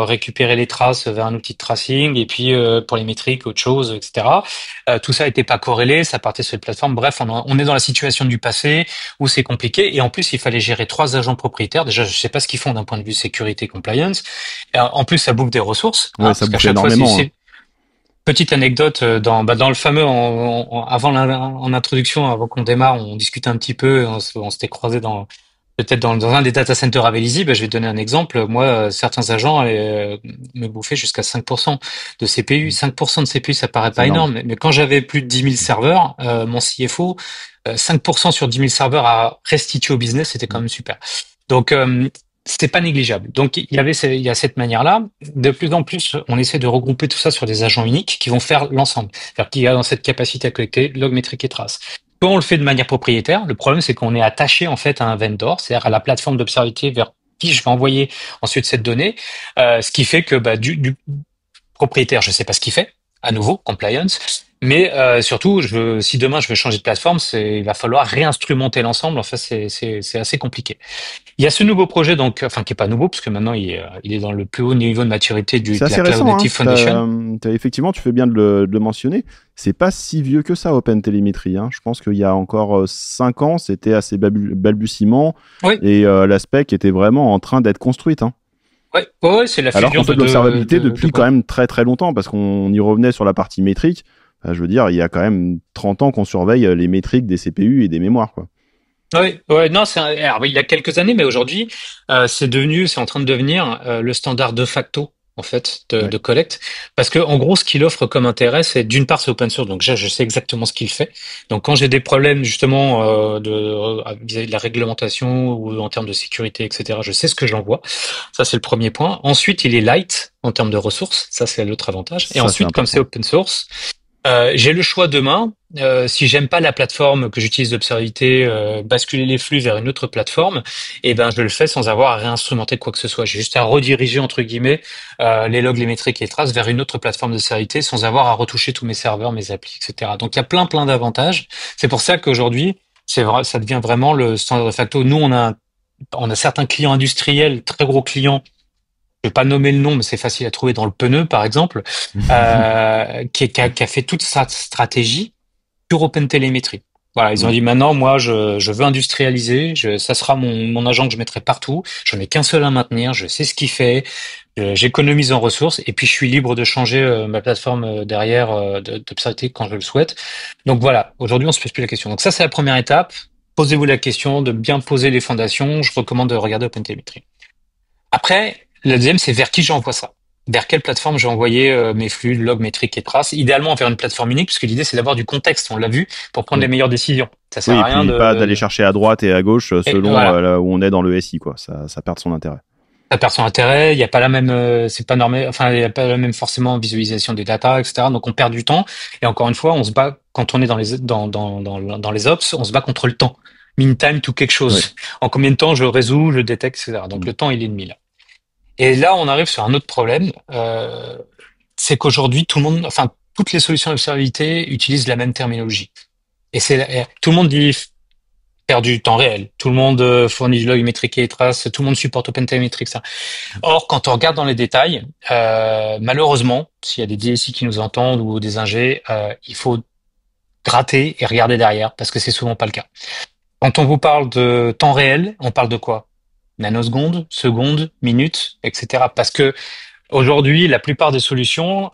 récupérer les traces vers un outil de tracing, et puis pour les métriques, autre chose, etc. Tout ça n'était pas corrélé, ça partait sur les plateformes. Bref, on est dans la situation du passé où c'est compliqué, et en plus, il fallait gérer trois agents propriétaires. Déjà, je sais pas ce qu'ils font d'un point de vue sécurité compliance. En plus, ça bouffe des ressources. Ouais, ça parce qu'à bouffe chaque fois, énormément. petite anecdote dans le fameux en introduction, avant qu'on démarre, on discutait un petit peu, on s'était croisé peut-être dans un des data centers à Vélizy. Je vais te donner un exemple. Moi, certains agents me bouffaient jusqu'à 5% de CPU. 5% de CPU, ça paraît C'est pas énorme. énorme, mais quand j'avais plus de 10 000 serveurs, mon CFO, 5% sur 10 000 serveurs à restituer au business, c'était quand même super. Donc, c'était pas négligeable. Donc, il y a cette manière-là. De plus en plus, on essaie de regrouper tout ça sur des agents uniques qui vont faire l'ensemble. C'est-à-dire qu'il y a dans cette capacité à collecter log, métrique et traces. Quand on le fait de manière propriétaire, le problème, c'est qu'on est attaché, en fait, à un vendor, c'est-à-dire à la plateforme d'observabilité vers qui je vais envoyer ensuite cette donnée, ce qui fait que, du propriétaire, je sais pas ce qu'il fait. À nouveau, compliance. Mais surtout, si demain je veux changer de plateforme, il va falloir réinstrumenter l'ensemble. Enfin, c'est assez compliqué. Il y a ce nouveau projet, donc, enfin, qui est pas nouveau, parce que maintenant il est dans le plus haut niveau de maturité C'est de la assez Cloud récent, hein. Native Foundation. Effectivement, tu fais bien de le mentionner. C'est pas si vieux que ça, OpenTelemetry. Hein. Je pense qu'il y a encore 5 ans, c'était assez balbutiement Oui, et la spec était vraiment en train d'être construite. Hein. ouais, c'est la Alors fusion qu'on fait de l'observabilité depuis quand même très très longtemps, parce qu'on y revenait sur la partie métrique. Je veux dire, il y a quand même 30 ans qu'on surveille les métriques des CPU et des mémoires, quoi. Oui, ouais, non, alors, il y a quelques années, mais aujourd'hui, c'est en train de devenir le standard de facto, en fait, Ouais. de collecte. Parce que, en gros, ce qu'il offre comme intérêt, c'est d'une part, c'est open source, donc je sais exactement ce qu'il fait. Donc, quand j'ai des problèmes, justement, vis-à-vis de la réglementation ou en termes de sécurité, etc., je sais ce que j'envoie. Ça, c'est le premier point. Ensuite, il est light en termes de ressources. Ça, c'est l'autre avantage. Et Ça, c'est ensuite, comme c'est important. open source, j'ai le choix demain, si j'aime pas la plateforme que j'utilise d'observabilité, basculer les flux vers une autre plateforme, et ben je le fais sans avoir à réinstrumenter quoi que ce soit. J'ai juste à rediriger entre guillemets les logs, les métriques et les traces vers une autre plateforme d'observabilité sans avoir à retoucher tous mes serveurs, mes applis, etc. Donc il y a plein d'avantages. C'est pour ça qu'aujourd'hui, c'est vrai, ça devient vraiment le standard de facto. Nous, on a certains clients industriels, très gros clients. Je vais pas nommer le nom, mais c'est facile à trouver dans le pneu, par exemple, qui a fait toute sa stratégie sur OpenTelemetry. Voilà, ils ont dit maintenant, moi, je veux industrialiser, ça sera mon agent que je mettrai partout. Je n'ai qu'un seul à maintenir, je sais ce qu'il fait, j'économise en ressources, et puis je suis libre de changer ma plateforme derrière d'observabilité quand je le souhaite. Donc voilà, aujourd'hui, on se pose plus la question. Donc ça, c'est la première étape. Posez-vous la question de bien poser les fondations. Je recommande de regarder OpenTelemetry. Après, le deuxième, c'est vers qui j'envoie ça. Vers quelle plateforme j'ai envoyé mes flux, logs, métriques et traces. Idéalement vers une plateforme unique, puisque l'idée c'est d'avoir du contexte, on l'a vu, pour prendre les Oui. meilleures décisions. Ça sert Oui, et à rien puis pas d'aller chercher à droite et à gauche Et selon voilà. là où on est dans le SI, quoi. Ça perd son intérêt. Ça perd son intérêt, il n'y a pas la même, c'est pas normal, enfin, il n'y a pas la même forcément visualisation des data, etc. Donc on perd du temps. Et encore une fois, on se bat, quand on est dans les ops, on se bat contre le temps. Mean time to quelque chose. Ouais. En combien de temps je résous, je détecte, etc. Donc le temps, il est ennemi là. Et là, on arrive sur un autre problème, c'est qu'aujourd'hui, enfin, toutes les solutions d'observabilité utilisent la même terminologie. Et tout le monde dit faire du temps réel. Tout le monde fournit du log métrique et traces. Tout le monde supporte OpenTelemetry, etc. Or, quand on regarde dans les détails, malheureusement, s'il y a des DSI qui nous entendent ou des ingés, il faut gratter et regarder derrière parce que c'est souvent pas le cas. Quand on vous parle de temps réel, on parle de quoi? Nanosecondes, secondes, minutes, etc. Parce que aujourd'hui, la plupart des solutions,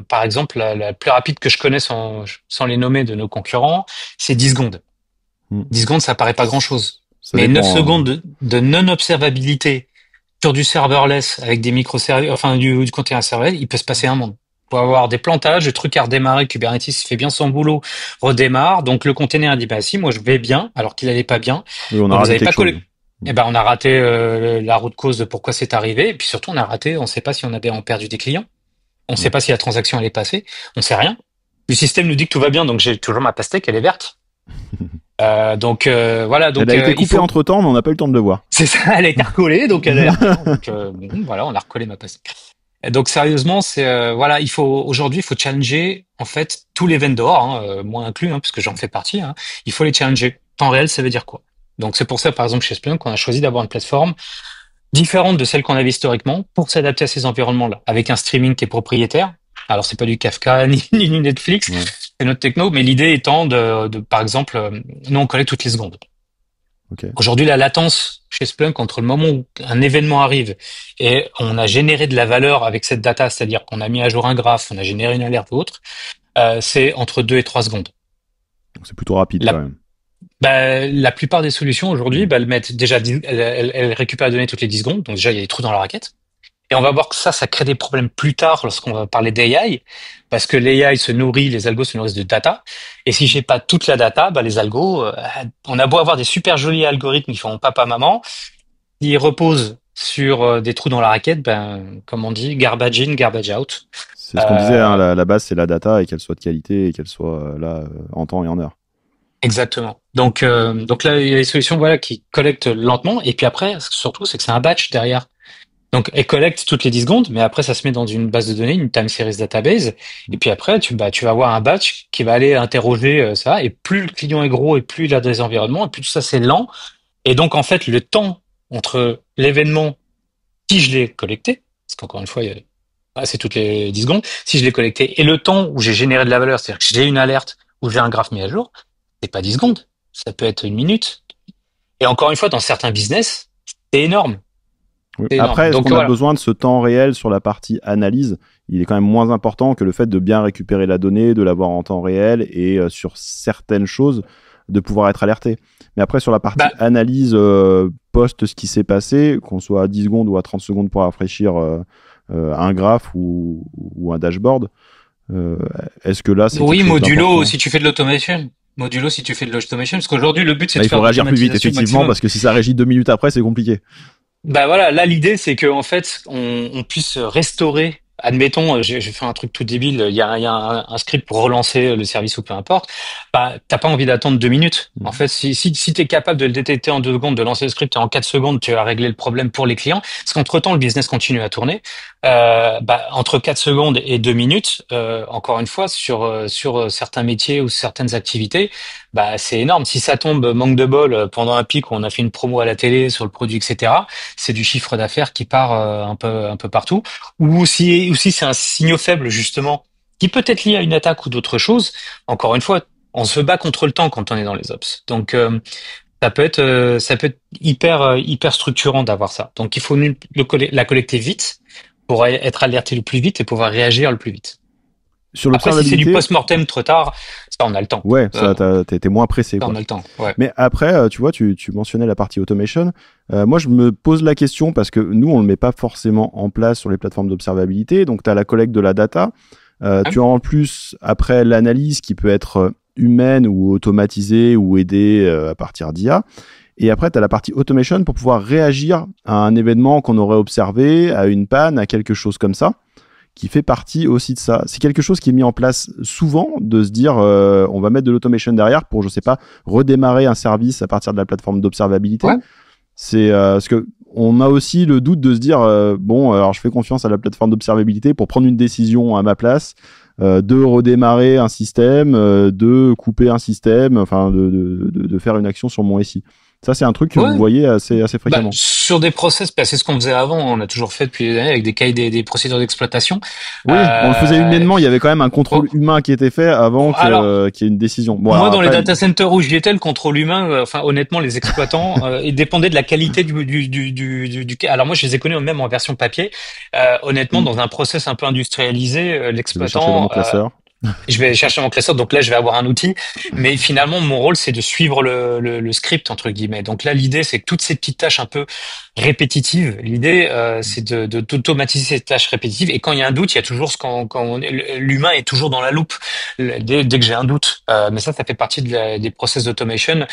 par exemple, la plus rapide que je connais sans les nommer de nos concurrents, c'est 10 secondes. 10 secondes, ça paraît pas grand-chose. Ça Mais 9 dépend. secondes de non-observabilité sur du serverless avec des microservices, enfin du container serverless, il peut se passer un monde. Il peut avoir des plantages, le truc à redémarrer, Kubernetes fait bien son boulot, redémarre, donc le container dit, bah si, moi je vais bien, alors qu'il allait pas bien. Oui, on a Donc vous raté avez pas quelque chose. collé. Eh ben, on a raté la route cause de pourquoi c'est arrivé, et puis surtout on a raté, on sait pas si on avait perdu des clients, on sait Ouais. pas si la transaction allait passer, on sait rien. Le système nous dit que tout va bien, donc j'ai toujours ma pastèque, elle est verte. Voilà, Elle donc a été il coupée faut. entre-temps, mais on n'a pas eu le temps de le voir. C'est ça, elle a été recollée, donc elle a l'air bien. Donc bon, voilà, on a recollé ma pastèque. Et donc sérieusement, c'est voilà, aujourd'hui, il faut challenger en fait tous les vendors, hein, moi inclus, hein, parce que j'en fais partie. Hein, il faut les challenger. Temps réel, ça veut dire quoi? Donc c'est pour ça, par exemple, chez Splunk, on a choisi d'avoir une plateforme différente de celle qu'on avait historiquement pour s'adapter à ces environnements-là, avec un streaming qui est propriétaire. Alors c'est pas du Kafka ni du Netflix, Ouais. c'est notre techno, mais l'idée étant par exemple, nous on collecte toutes les secondes. Ok. Aujourd'hui, la latence chez Splunk entre le moment où un événement arrive et on a généré de la valeur avec cette data, c'est-à-dire qu'on a mis à jour un graphe, on a généré une alerte ou autre, c'est entre 2 et 3 secondes. Donc c'est plutôt rapide quand La, même. la plupart des solutions aujourd'hui, elles mettent déjà, elles récupèrent la donnée toutes les 10 secondes, donc déjà il y a des trous dans la raquette. Et on va voir que ça crée des problèmes plus tard lorsqu'on va parler d'AI, parce que l'AI se nourrit, les algos se nourrissent de data. Et si j'ai pas toute la data, les algos, on a beau avoir des super jolis algorithmes qui font papa maman, ils reposent sur des trous dans la raquette, comme on dit, garbage in, garbage out. C'est ce qu'on disait, hein, Euh, la base c'est la data et qu'elle soit de qualité et qu'elle soit là en temps et en heure. Exactement. Donc là, il y a des solutions voilà qui collectent lentement, et puis après, surtout, c'est que c'est un batch derrière. Donc, elle collecte toutes les 10 secondes, mais après, ça se met dans une base de données, une time series database. Et puis après, tu vas avoir un batch qui va aller interroger ça. Et plus le client est gros et plus il a des environnements, et plus tout ça, c'est lent. Et donc, en fait, le temps entre l'événement, si je l'ai collecté, parce qu'encore une fois, c'est toutes les 10 secondes, si je l'ai collecté, et le temps où j'ai généré de la valeur, c'est-à-dire que j'ai une alerte ou j'ai un graphe mis à jour, c'est pas 10 secondes. Ça peut être une minute. Et encore une fois, dans certains business, c'est énorme. Oui. C'est énorme. Après, est-ce Donc qu'on a voilà. besoin de ce temps réel sur la partie analyse? Il est quand même moins important que le fait de bien récupérer la donnée, de l'avoir en temps réel et sur certaines choses, de pouvoir être alerté. Mais après, sur la partie Bah, analyse post ce qui s'est passé, qu'on soit à 10 secondes ou à 30 secondes pour rafraîchir un graphe ou un dashboard, euh, est-ce que là, c'est quelque Oui, chose modulo, d'important? si tu fais de l'automation. Modulo, si tu fais de l'automation. Parce qu'aujourd'hui, le but, c'est Là, de il faut faire de réagir plus vite, l'automatisation au effectivement, maximum. parce que si ça réagit 2 minutes après, c'est compliqué. Bah voilà, là, l'idée, c'est que en fait, on puisse restaurer. Admettons, j'ai fait un truc tout débile, il y a un script pour relancer le service ou peu importe. Bah, t'as pas envie d'attendre 2 minutes. En fait, si t'es capable de le détecter en 2 secondes, de lancer le script et en 4 secondes, tu as réglé le problème pour les clients. Parce qu'entre-temps, le business continue à tourner. Entre 4 secondes et 2 minutes, encore une fois, sur certains métiers ou certaines activités, c'est énorme. Si ça tombe, manque de bol, pendant un pic où on a fait une promo à la télé sur le produit, etc., c'est du chiffre d'affaires qui part un peu partout. Ou si c'est un signal faible, justement, qui peut être lié à une attaque ou d'autres choses. Encore une fois, on se bat contre le temps quand on est dans les ops. Donc, ça peut être hyper structurant d'avoir ça. Donc, il faut la collecter vite pour être alerté le plus vite et pouvoir réagir le plus vite. Sur Après, si c'est du l'observabilité, post-mortem trop tard, ça, on a le temps. ouais, ça, Ça, t'as été moins pressé, ça, on quoi. a le temps. Ouais. Mais après, tu vois, tu mentionnais la partie automation. Moi, je me pose la question parce que nous, on ne le met pas forcément en place sur les plateformes d'observabilité. Donc, tu as la collecte de la data. Hein. Tu as en plus, après, l'analyse qui peut être humaine ou automatisée ou aidée à partir d'IA. Et après, tu as la partie automation pour pouvoir réagir à un événement qu'on aurait observé, à une panne, à quelque chose comme ça, qui fait partie aussi de ça. C'est quelque chose qui est mis en place souvent, de se dire on va mettre de l'automation derrière pour, je sais pas, redémarrer un service à partir de la plateforme d'observabilité. Ouais. C'est parce que on a aussi le doute de se dire bon, alors je fais confiance à la plateforme d'observabilité pour prendre une décision à ma place, de redémarrer un système, de couper un système, enfin de faire une action sur mon SI. Ça, c'est un truc que vous Ouais. voyez assez fréquemment. Sur des process, c'est ce qu'on faisait avant, on a toujours fait depuis des années avec des cahiers des procédures d'exploitation. Oui, on le faisait Euh, humainement. Il y avait quand même un contrôle oh, humain qui était fait avant alors, qu'il y ait une décision. Bon, moi, alors dans les après, data centers où j'y étais, le contrôle humain, honnêtement, les exploitants, il dépendait de la qualité Alors moi, je les ai connus même en version papier. Honnêtement, hmm, dans un process un peu industrialisé, je vais chercher dans mon l'exploitant, classeur. je vais chercher mon classeur, donc là je vais avoir un outil, mais finalement mon rôle c'est de suivre le script entre guillemets. Donc là l'idée c'est que toutes ces petites tâches un peu répétitives, l'idée c'est d'automatiser ces tâches répétitives. Et quand il y a un doute, il y a toujours l'humain est toujours dans la loupe dès que j'ai un doute. Mais ça fait partie des process d'automation.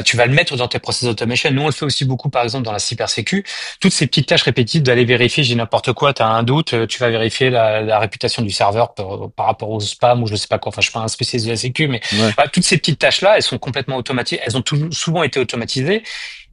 Tu vas le mettre dans tes process d'automation. Nous on le fait aussi beaucoup par exemple dans la cybersécu. Toutes ces petites tâches répétitives d'aller vérifier, j'ai n'importe quoi, tu as un doute, tu vas vérifier la réputation du serveur par rapport au spam spam ou je sais pas quoi. Enfin, je suis pas un spécialiste de la sécu, mais Ouais. voilà, toutes ces petites tâches-là, elles sont complètement automatisées. Elles ont souvent été automatisées.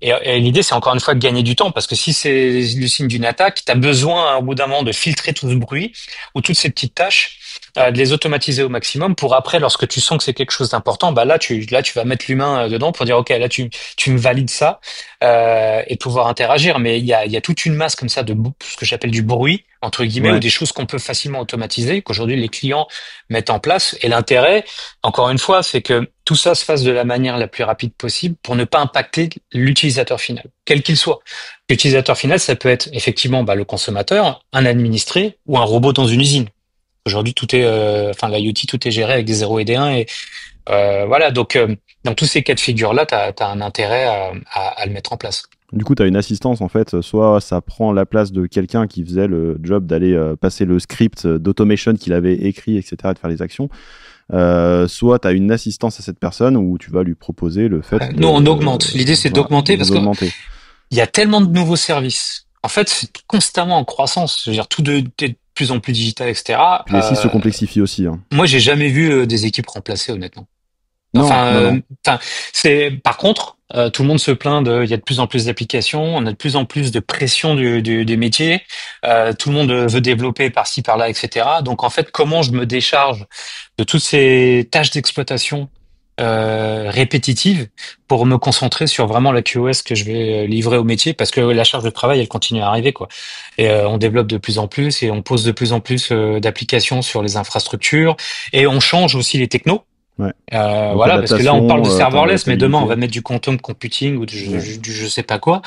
Et l'idée, c'est encore une fois de gagner du temps, parce que si c'est le signe d'une attaque, tu as besoin, au bout d'un moment, de filtrer tout ce bruit ou toutes ces petites tâches, de les automatiser au maximum pour après, lorsque tu sens que c'est quelque chose d'important, bah là, tu vas mettre l'humain dedans pour dire, OK, là, tu me valides ça, et pouvoir interagir. Mais il y a toute une masse comme ça de ce que j'appelle du bruit, entre guillemets, ou Ouais. des choses qu'on peut facilement automatiser, qu'aujourd'hui les clients mettent en place. Et l'intérêt, encore une fois, c'est que tout ça se fasse de la manière la plus rapide possible pour ne pas impacter l'utilisateur final, quel qu'il soit. L'utilisateur final, ça peut être effectivement le consommateur, un administré ou un robot dans une usine. Aujourd'hui, tout est, l'IoT, tout est géré avec des 0 et des 1 et voilà. Donc, dans tous ces cas de figure-là, t'as un intérêt à le mettre en place. Du coup, tu as une assistance, en fait, soit ça prend la place de quelqu'un qui faisait le job d'aller passer le script d'automation qu'il avait écrit, etc., de faire les actions, soit tu as une assistance à cette personne où tu vas lui proposer le fait Nous, on augmente. L'idée, c'est voilà, d'augmenter de parce vous qu'il augmenter. y a tellement de nouveaux services. En fait, c'est constamment en croissance. Je veux dire, est de plus en plus digital, etc. Puis les sites se complexifient aussi. Hein. Moi, j'ai jamais vu des équipes remplacées, honnêtement. Non, non, non. C'est par contre, tout le monde se plaint il y a de plus en plus d'applications, on a de plus en plus de pression des métiers, tout le monde veut développer par-ci par-là, etc. Donc en fait, comment je me décharge de toutes ces tâches d'exploitation répétitives pour me concentrer sur vraiment la QoS que je vais livrer au métier, parce que la charge de travail, elle continue à arriver, quoi. Et on développe de plus en plus et on pose de plus en plus d'applications sur les infrastructures et on change aussi les technos. Ouais. Donc, Voilà, parce que là on parle de adaptation, serverless, mais demain on va adaptabilité. mettre du quantum computing ou Ouais. du je sais pas quoi.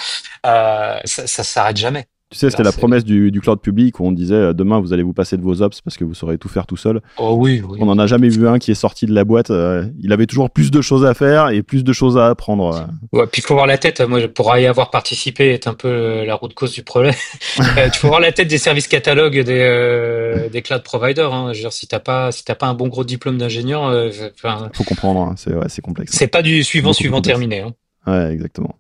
Ça s'arrête jamais. Tu sais, c'était Là, la promesse du cloud public où on disait demain vous allez vous passer de vos ops parce que vous saurez tout faire tout seul. Oh oui, oui. On n'en a jamais vu un qui est sorti de la boîte. Il avait toujours plus de choses à faire et plus de choses à apprendre. Ouais, puis il faut voir la tête. Moi, pour y avoir participé, est un peu la route cause du problème. Tu faut voir la tête des services catalogues des cloud providers. Hein. Je veux dire, si t'as pas un bon gros diplôme d'ingénieur, Faut comprendre, hein. C'est complexe. c'est pas du Beaucoup plus suivant complexe. terminé. Hein. Ouais, exactement.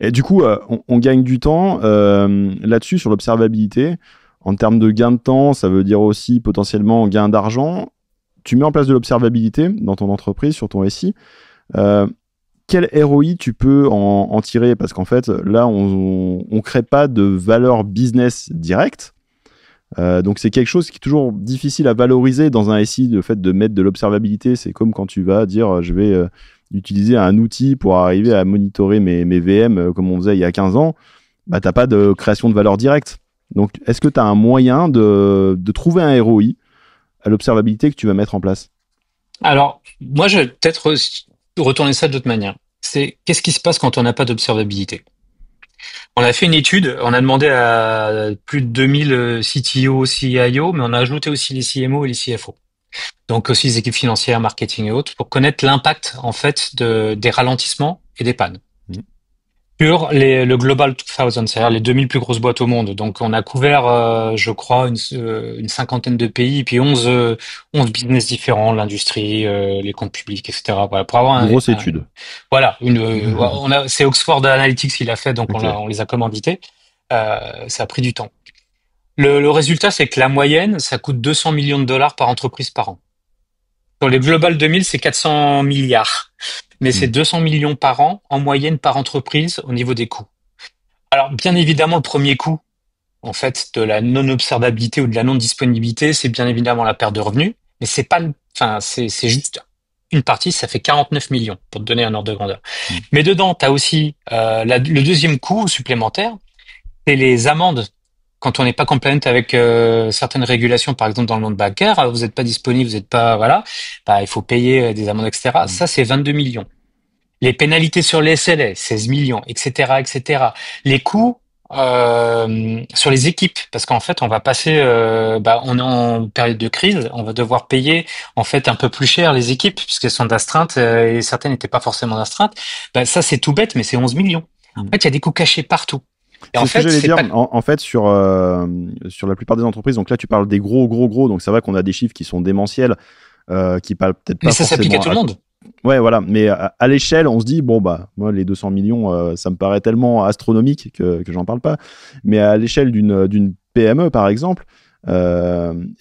Et du coup, on gagne du temps là-dessus sur l'observabilité. En termes de gain de temps, ça veut dire aussi potentiellement gain d'argent. Tu mets en place de l'observabilité dans ton entreprise, sur ton SI. Quel ROI tu peux en tirer? Parce qu'en fait, là, on ne crée pas de valeur business directe. Donc, c'est quelque chose qui est toujours difficile à valoriser dans un SI, le fait de mettre de l'observabilité. C'est comme quand tu vas dire, je vais utiliser un outil pour arriver à monitorer mes VM comme on faisait il y a 15 ans. Bah, tu n'as pas de création de valeur directe. Donc, est-ce que tu as un moyen de trouver un ROI à l'observabilité que tu vas mettre en place? Alors, moi, je vais peut-être retourner ça d'autre manière. C'est qu'est-ce qui se passe quand on n'a pas d'observabilité? On a fait une étude, on a demandé à plus de 2000 CTO, CIO, mais on a ajouté aussi les CMO et les CFO. Donc aussi les équipes financières, marketing et autres, pour connaître l'impact en fait des ralentissements et des pannes. Sur le Global 2000, c'est-à-dire les 2000 plus grosses boîtes au monde. Donc on a couvert, je crois, une cinquantaine de pays, et puis 11 business différents, l'industrie, les comptes publics, etc. Voilà, pour avoir Grosse étude. voilà, c'est Oxford Analytics qui l'a fait, donc Okay. on les a commandités. Ça a pris du temps. Le résultat, c'est que la moyenne, ça coûte 200 millions de dollars par entreprise par an. Sur les Global 2000, c'est 400 milliards. Mais c'est 200 millions par an, en moyenne, par entreprise, au niveau des coûts. Alors, bien évidemment, le premier coût, en fait, de la non-observabilité ou de la non-disponibilité, c'est bien évidemment la perte de revenus. Mais c'est pas c'est juste une partie, ça fait 49 millions, pour te donner un ordre de grandeur. Mais dedans, tu as aussi le deuxième coût supplémentaire, c'est les amendes. Quand on n'est pas compliant avec certaines régulations, par exemple dans le monde bancaire, vous n'êtes pas disponible, vous n'êtes pas, voilà, il faut payer des amendes, etc. Ça, c'est 22 millions. Les pénalités sur les SLA, 16 millions, etc., etc. Les coûts sur les équipes, parce qu'en fait, on va passer, on est en période de crise, on va devoir payer en fait un peu plus cher les équipes puisqu'elles sont d'astreinte et certaines n'étaient pas forcément d'astreinte. Ça, c'est tout bête, mais c'est 11 millions. En fait, il y a des coûts cachés partout. Et C'est en ce que fait, j'allais dire. pas... En fait, sur la plupart des entreprises, donc là, tu parles des gros. Donc, c'est vrai qu'on a des chiffres qui sont démentiels, qui parlent peut-être pas Mais ça forcément. s'applique à tout le monde. Ouais, voilà. Mais à l'échelle, on se dit, bon, moi, les 200 millions, ça me paraît tellement astronomique que j'en parle pas. Mais à l'échelle d'une PME, par exemple,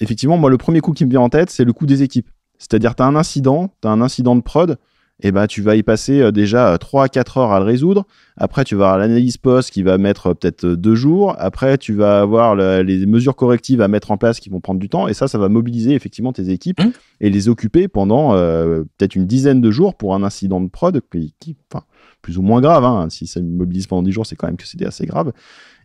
effectivement, moi, le premier coût qui me vient en tête, c'est le coût des équipes. C'est-à-dire, tu as un incident de prod, et ben tu vas y passer déjà 3 à 4 heures à le résoudre. Après, tu vas avoir l'analyse post qui va mettre peut-être 2 jours. Après, tu vas avoir les mesures correctives à mettre en place qui vont prendre du temps. Et ça va mobiliser effectivement tes équipes et les occuper pendant peut-être une dizaine de jours pour un incident de prod qui enfin, plus ou moins grave. Hein. Si ça mobilise pendant 10 jours, c'est quand même que c'était assez grave.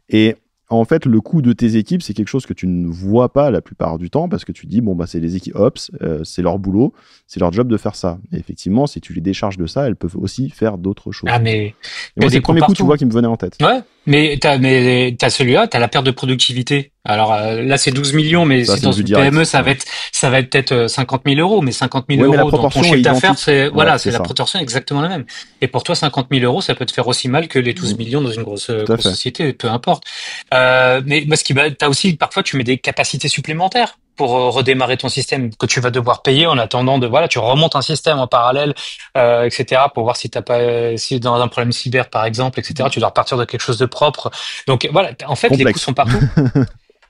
Et en fait, le coût de tes équipes, c'est quelque chose que tu ne vois pas la plupart du temps parce que tu dis, bon, bah, c'est les équipes Ops, c'est leur boulot, c'est leur job de faire ça. Et effectivement, si tu les décharges de ça, elles peuvent aussi faire d'autres choses. Ah, et moi, c'est le premier coup, tu vois, qui me venait en tête. Ouais, mais t'as celui-là, t'as la perte de productivité. Alors là, c'est 12 millions, mais Ça, si dans une direct, PME, ça va être peut-être 50 000 euros, mais 50 000 Ouais, mais la euros dans ton proportion est chiffre d'affaires, identique. c'est, voilà, Ouais, c'est la ça. proportion exactement la même. Et pour toi, 50 000 euros, ça peut te faire aussi mal que les 12 millions dans une grosse fait. société, peu importe. Mais moi, t'as aussi, parfois, tu mets des capacités supplémentaires pour redémarrer ton système que tu vas devoir payer en attendant voilà, tu remontes un système en parallèle, etc. pour voir si t'as pas, si dans un problème cyber, par exemple, etc. Tu dois repartir de quelque chose de propre. Donc voilà, en fait, Complexe. les coûts sont partout.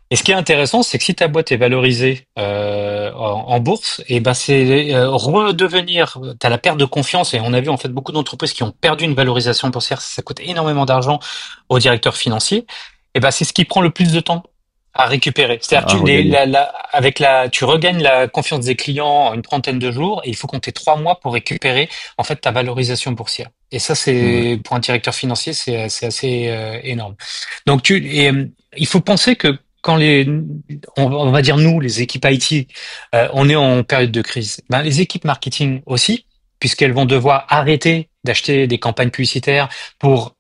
Et ce qui est intéressant, c'est que si ta boîte est valorisée en bourse, et ben c'est redevenir, t'as la perte de confiance, et on a vu en fait beaucoup d'entreprises qui ont perdu une valorisation boursière, ça coûte énormément d'argent aux directeurs financiers, et ben c'est ce qui prend le plus de temps à récupérer. C'est-à-dire que tu regagnes la confiance des clients en une trentaine de jours, et il faut compter 3 mois pour récupérer en fait ta valorisation boursière. Et ça, c'est pour un directeur financier, c'est assez énorme. Donc il faut penser que quand on va dire nous, les équipes IT, on est en période de crise. Ben, les équipes marketing aussi, puisqu'elles vont devoir arrêter d'acheter des campagnes publicitaires pour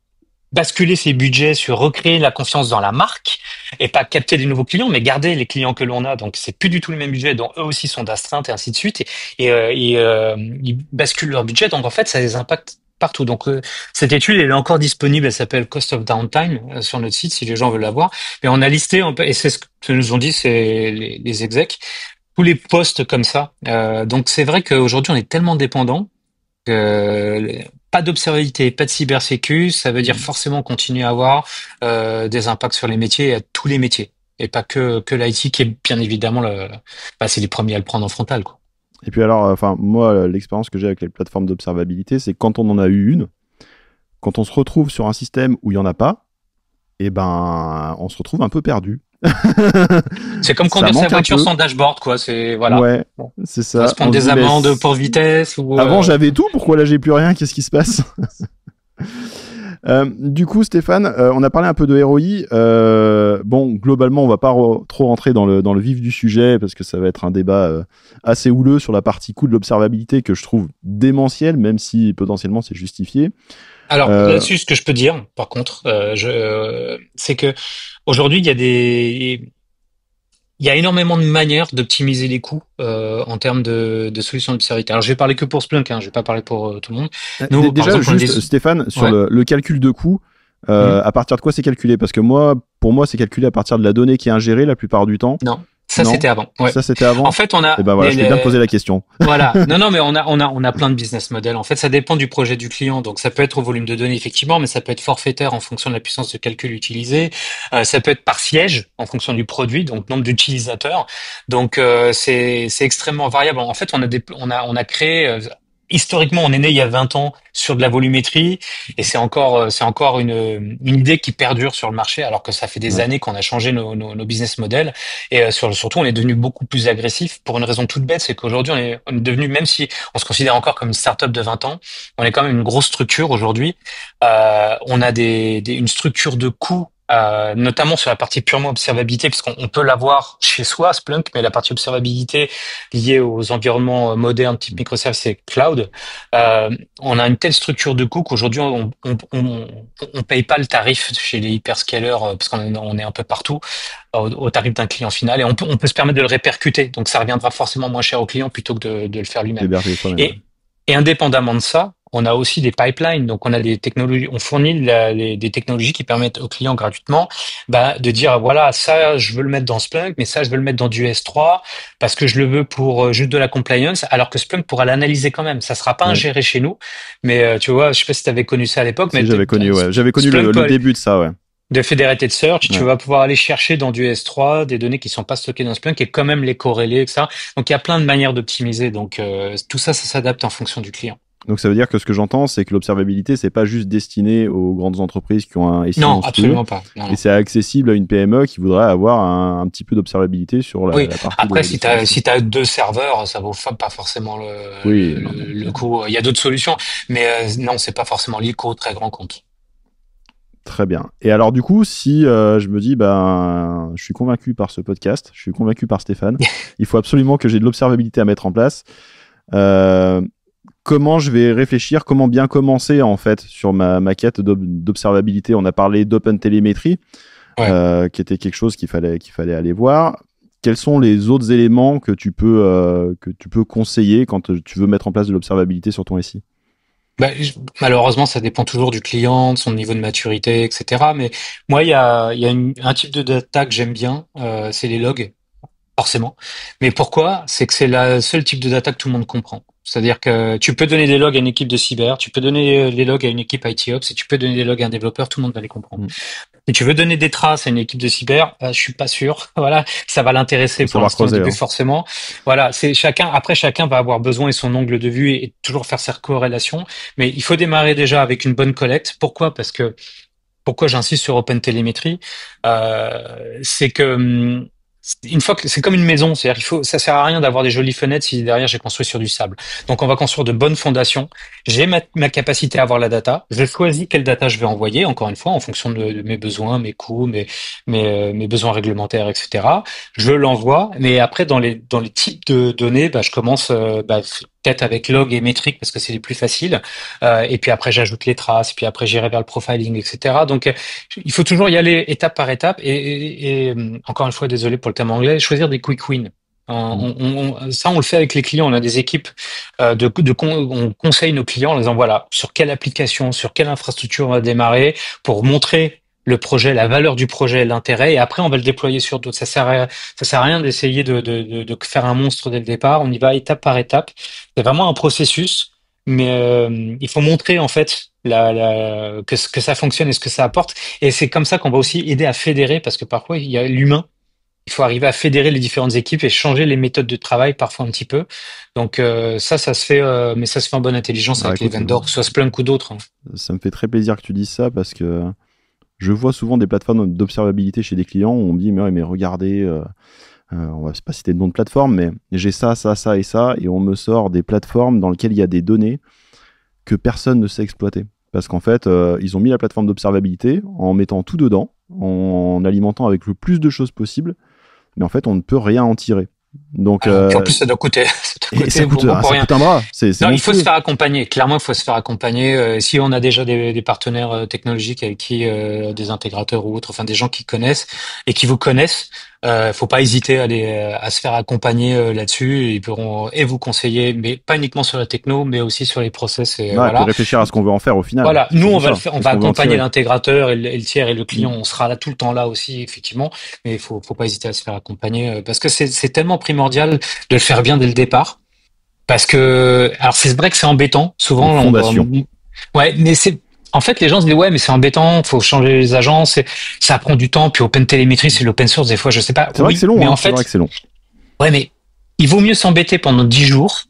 basculer ses budgets sur recréer la confiance dans la marque et pas capter des nouveaux clients, mais garder les clients que l'on a. Donc c'est plus du tout le même budget, dont eux aussi sont d'astreinte et ainsi de suite. Ils basculent leur budget. Donc en fait, ça les impacte partout. Donc cette étude, elle est encore disponible. Elle s'appelle Cost of Downtime sur notre site si les gens veulent la voir. Mais on a listé, et c'est ce que nous ont dit, c'est les execs, tous les postes comme ça. Donc c'est vrai qu'aujourd'hui, on est tellement dépendant que pas d'observabilité, pas de cybersécu, ça veut dire forcément continuer à avoir des impacts sur les métiers, à tous les métiers, et pas que l'IT qui est bien évidemment c'est les premiers à le prendre en frontal, quoi. Et puis alors, moi, l'expérience que j'ai avec les plateformes d'observabilité, c'est que quand on en a eu une, quand on se retrouve sur un système où il y en a pas, et ben, on se retrouve un peu perdu. C'est comme conduire sa voiture sans dashboard, quoi. C'est voilà. Ouais, bon. C'est ça. On va se prendre des amendes pour vitesse. Avant, j'avais tout. Pourquoi là, j'ai plus rien? Qu'est-ce qui se passe? Du coup, Stéphane, on a parlé un peu de ROI. Bon, globalement, on va pas trop rentrer dans le vif du sujet parce que ça va être un débat assez houleux sur la partie coût de l'observabilité que je trouve démentiel, même si potentiellement c'est justifié. Alors là-dessus, ce que je peux dire, par contre, c'est que aujourd'hui, il y a énormément de manières d'optimiser les coûts en termes de solutions d'observabilité. Alors, je vais parler que pour Splunk, hein, je vais pas parler pour tout le monde. Nous, déjà, par exemple, juste, Stéphane, sur le calcul de coûts, à partir de quoi c'est calculé? Parce que pour moi, c'est calculé à partir de la donnée qui est ingérée la plupart du temps. Non. Ça, c'était avant. Ouais. Ça, c'était avant. En fait, on a. Et ben voilà, je vais bien te poser la question. Voilà. Non, mais on a plein de business models. En fait, ça dépend du projet du client. Donc, ça peut être au volume de données, effectivement, mais ça peut être forfaitaire en fonction de la puissance de calcul utilisée. Ça peut être par siège en fonction du produit, donc nombre d'utilisateurs. Donc, c'est extrêmement variable. En fait, on a créé. Historiquement, on est né il y a 20 ans sur de la volumétrie et c'est encore une idée qui perdure sur le marché alors que ça fait des années qu'on a changé nos business models et surtout on est devenu beaucoup plus agressif pour une raison toute bête, c'est qu'aujourd'hui on est devenu, même si on se considère encore comme une start-up de 20 ans, on est quand même une grosse structure aujourd'hui. On a une structure de coûts notamment sur la partie purement observabilité, parce qu'on peut l'avoir chez soi, Splunk, mais la partie observabilité liée aux environnements modernes type microservices et cloud, on a une telle structure de coûts qu'aujourd'hui on paye pas le tarif chez les hyperscalers parce qu'on est un peu partout au tarif d'un client final et on peut se permettre de le répercuter, donc ça reviendra forcément moins cher au client plutôt que de le faire lui-même. Et indépendamment de ça, on a aussi des pipelines, donc on a des technologies, on fournit des technologies qui permettent aux clients gratuitement de dire voilà, ça je veux le mettre dans Splunk, mais ça je veux le mettre dans du S3 parce que je le veux pour juste de la compliance, alors que Splunk pourra l'analyser quand même. Ça sera pas ingéré chez nous, mais tu vois, je sais pas si tu avais connu ça à l'époque, mais j'avais connu le début de ça, ouais. de federated search, Ouais. tu vas pouvoir aller chercher dans du S3 des données qui sont pas stockées dans Splunk et quand même les corréler, etc. Donc il y a plein de manières d'optimiser. Donc tout ça, ça s'adapte en fonction du client. Donc ça veut dire que ce que j'entends, c'est que l'observabilité, c'est pas juste destiné aux grandes entreprises qui ont un SI Non, monstrueux, absolument pas. Non. et c'est accessible à une PME qui voudrait avoir un petit peu d'observabilité sur Oui. la partie Après, de si service. si t'as 2 serveurs, ça vaut pas forcément Oui, non, mais le coup. Il y a d'autres solutions, mais non, c'est pas forcément lié qu'au très grand compte. très bien. Et alors du coup, si je me dis, ben, je suis convaincu par ce podcast, je suis convaincu par Stéphane, il faut absolument que j'ai de l'observabilité à mettre en place. Comment je vais réfléchir, comment bien commencer en fait sur ma quête d'observabilité. On a parlé d'OpenTelemetry, Ouais. qui était quelque chose qu'il fallait aller voir. Quels sont les autres éléments que tu peux conseiller quand tu veux mettre en place de l'observabilité sur ton SI? Bah, malheureusement, ça dépend toujours du client, de son niveau de maturité, etc. Mais moi, il y a un type de data que j'aime bien, c'est les logs. Forcément. Mais pourquoi? C'est que c'est le seul type de data que tout le monde comprend. C'est-à-dire que tu peux donner des logs à une équipe de cyber, tu peux donner les logs à une équipe IT Ops et tu peux donner des logs à un développeur, tout le monde va les comprendre. Mm. Et tu veux donner des traces à une équipe de cyber, je suis pas sûr. Voilà, ça va l'intéresser Faut pour savoir l'instant au creuser, début hein. forcément. Voilà, c'est chacun. Après, chacun va avoir besoin et son angle de vue et toujours faire ses corrélations. Mais il faut démarrer déjà avec une bonne collecte. Pourquoi? Parce que pourquoi j'insiste sur OpenTelemetry, c'est que une fois que c'est comme une maison, c'est-à-dire ça sert à rien d'avoir des jolies fenêtres si derrière j'ai construit sur du sable. Donc on va construire de bonnes fondations. J'ai ma capacité à avoir la data. Je choisis quelle data je vais envoyer, encore une fois, en fonction de mes besoins, mes coûts, mes besoins réglementaires, etc. Je l'envoie, mais après dans les types de données, je commence peut-être avec log et métrique parce que c'est les plus faciles. Et puis après j'ajoute les traces, puis après j'irai vers le profiling, etc. Donc il faut toujours y aller étape par étape et encore une fois, désolé pour le terme anglais, choisir des quick wins. Ça, on le fait avec les clients. On a des équipes on conseille nos clients en disant voilà sur quelle application, sur quelle infrastructure on va démarrer pour montrer le projet, la valeur du projet, l'intérêt, et après on va le déployer sur d'autres. Ça sert à rien d'essayer de faire un monstre dès le départ. On y va étape par étape. C'est vraiment un processus, mais il faut montrer en fait que ça fonctionne et ce que ça apporte. Et c'est comme ça qu'on va aussi aider à fédérer, parce que parfois il y a l'humain. Il faut arriver à fédérer les différentes équipes et changer les méthodes de travail parfois un petit peu. Donc ça se fait, mais ça se fait en bonne intelligence Alors, avec les écoute, vendors, que ce soit Splunk ou d'autres. Hein. ça me fait très plaisir que tu dises ça parce que je vois souvent des plateformes d'observabilité chez des clients où on me dit mais regardez, on va pas citer de nom de plateforme, mais j'ai ça et ça, et on me sort des plateformes dans lesquelles il y a des données que personne ne sait exploiter. Parce qu'en fait, ils ont mis la plateforme d'observabilité en mettant tout dedans, en alimentant avec le plus de choses possible, mais en fait, on ne peut rien en tirer. Donc, Et en plus, ça doit coûter, ça coûte beaucoup pour rien. un bras. C'est Non, il faut monstrueux. se faire accompagner. Clairement, il faut se faire accompagner. Si on a déjà des partenaires technologiques avec qui, des intégrateurs ou autres, enfin des gens qui connaissent et qui vous connaissent, faut pas hésiter à se faire accompagner là-dessus. Ils pourront vous conseiller, mais pas uniquement sur la techno, mais aussi sur les process. Et Ouais, voilà. puis réfléchir à ce qu'on veut en faire au final. Voilà, C'est nous on surtout va le ça. faire, on Qu'est-ce va qu'on veut en accompagner tirer. l'intégrateur et le tiers et le client, on sera là tout le temps là aussi effectivement, mais il faut pas hésiter à se faire accompagner parce que c'est tellement primordial de le faire bien dès le départ parce que alors c'est vrai que c'est embêtant souvent Une fondation. ouais, mais c'est en fait les gens se disent ouais mais c'est embêtant, faut changer les agences, ça prend du temps puis OpenTelemetry c'est l'open source des fois je sais pas. C'est vrai que c'est long, mais hein. en C'est fait vrai que c'est long. ouais mais il vaut mieux s'embêter pendant 10 jours.